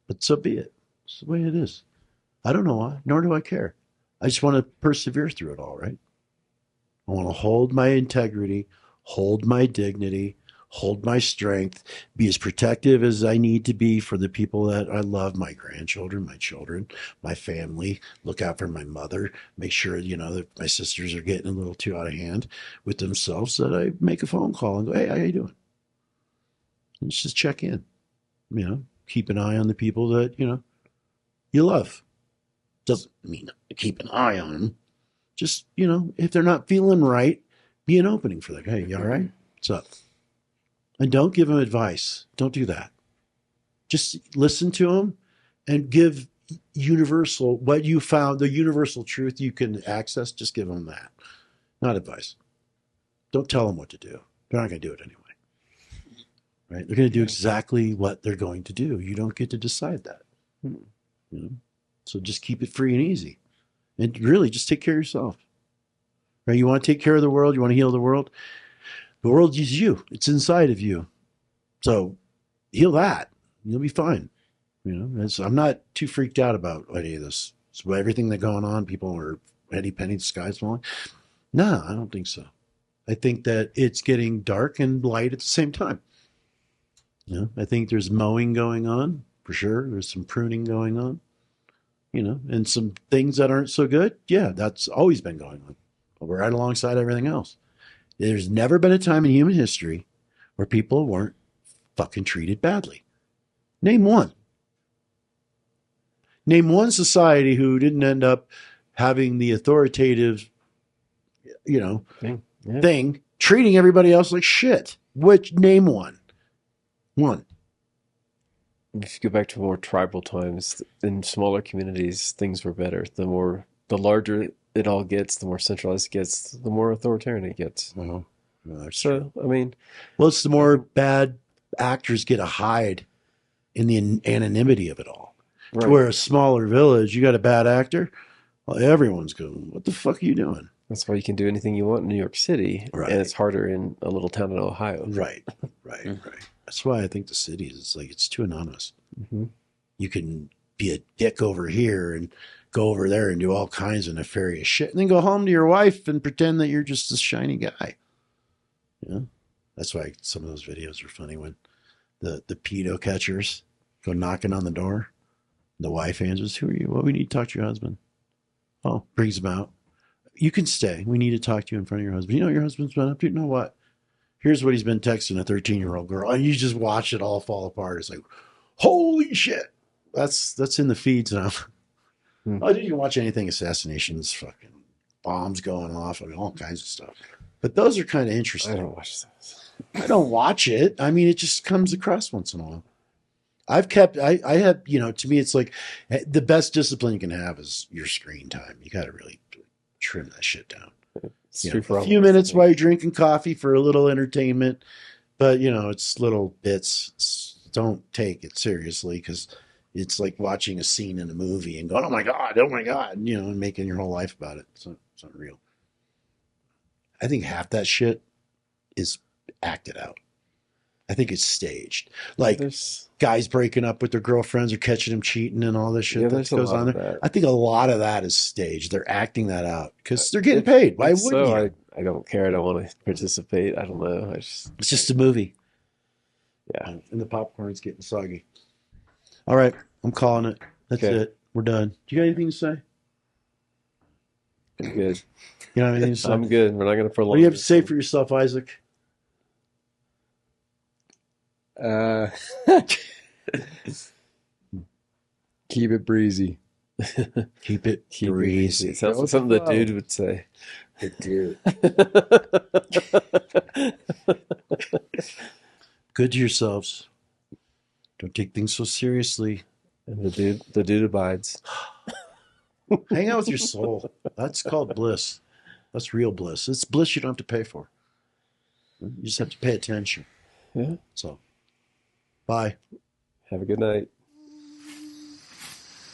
but so be it. It's the way it is. I don't know why, nor do I care. I just want to persevere through it all, right? I want to hold my integrity, hold my dignity, hold my strength, be as protective as I need to be for the people that I love, my grandchildren, my children, my family, look out for my mother, make sure, that my sisters are getting a little too out of hand with themselves, that I make a phone call and go, hey, how you doing? And just check in, keep an eye on the people that, you love. Doesn't mean keep an eye on them. Just, if they're not feeling right, be an opening for them. Hey, you all right? What's up? And don't give them advice. Don't do that. Just listen to them and give universal, what you found, the universal truth you can access, just give them that. Not advice. Don't tell them what to do. They're not going to do it anyway. Right? They're going to do exactly what they're going to do. You don't get to decide that. So just keep it free and easy. And really just take care of yourself. Right? You want to take care of the world. You want to heal the world. The world is you. It's inside of you. So heal that. You'll be fine. I'm not too freaked out about any of this. So everything that's going on, people are Eddie Penny, the sky's falling. No, I don't think so. I think that it's getting dark and light at the same time. I think there's mowing going on for sure. There's some pruning going on, and some things that aren't so good. Yeah, that's always been going on. But we're right alongside everything else. There's never been a time in human history where people weren't fucking treated badly. Name one. Name one society who didn't end up having the authoritative, thing, treating everybody else like shit. Name one. One. If you go back to more tribal times, in smaller communities, things were better. The larger it all gets, the more centralized it gets, the more authoritarian it gets. Oh, that's So, true. I mean, Well, it's the more bad actors get to hide in the anonymity of it all. right. To where a smaller village, you got a bad actor, well, everyone's going, what the fuck are you doing? That's why you can do anything you want in New York City, Right. and it's harder in a little town in Ohio. Right. That's why I think the cities, it's too anonymous. Mm-hmm. You can be a dick over here and go over there and do all kinds of nefarious shit and then go home to your wife and pretend that you're just this shiny guy. That's why some of those videos are funny when the pedo catchers go knocking on the door. The wife answers, who are you? Well, we need to talk to your husband. Oh, brings him out. You can stay. We need to talk to you in front of your husband. You know what your husband's been up to? You know what? Here's what he's been texting a 13-year-old girl. And you just watch it all fall apart. It's like, holy shit. That's in the feeds now. Oh, did you watch anything? Assassinations, fucking bombs going off, all kinds of stuff. But those are kind of interesting. I don't watch those. I don't watch it. I mean, it just comes across once in a while. I have, to me, it's like the best discipline you can have is your screen time. You got to really trim that shit down. It's true for A all few of us, minutes I think. while you're drinking coffee for a little entertainment, but it's little bits. Don't take it seriously because it's like watching a scene in a movie and going, oh my God, and making your whole life about it. It's not real. I think half that shit is acted out. I think it's staged. Like There's- guys breaking up with their girlfriends or catching them cheating and all this shit Yeah, that there's a goes lot on of there. that. I think a lot of that is staged. They're acting that out because they're getting paid. Why wouldn't so you? I don't care. I don't want to participate. I don't know. It's just a movie. Yeah. And the popcorn's getting soggy. All right. I'm calling it. That's Okay. it. We're done. Do you got anything to say? I'm good. You don't have anything to say? I'm good. We're not going to prolong. What do you have to this. say for yourself, Isaac? Keep it breezy. Keep it Keep it breezy. It sounds Go like something the with the dude flow. would say. Good to yourselves. Don't take things so seriously. And the dude abides. Hang out with your soul. That's called bliss. That's real bliss. It's bliss you don't have to pay for. You just have to pay attention. Yeah. So, bye. Have a good night.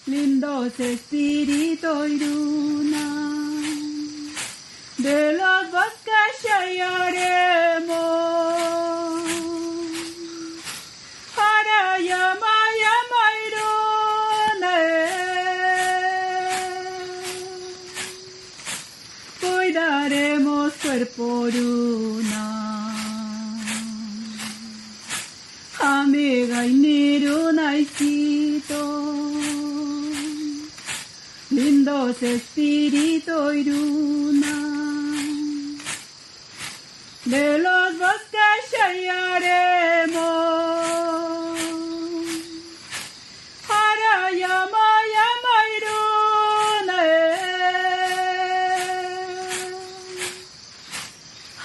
Lindos espíritu y luna, de los bosques hallaremos. Para llama, llama irune. Cuidaremos cuerpo luna. Amiga y niruna y lindos espíritu y luna, de los bosques hallaremos. Para llama, llama irune.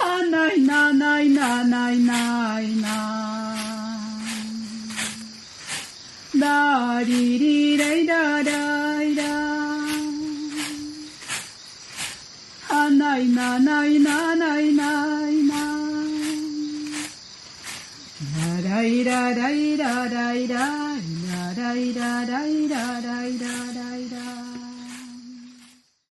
Anay, nanay, nanay, nay, nay. Da, di, di, da, da, da. Nay na nay na nay nay nay. Da da da da da da da da da da da da da da.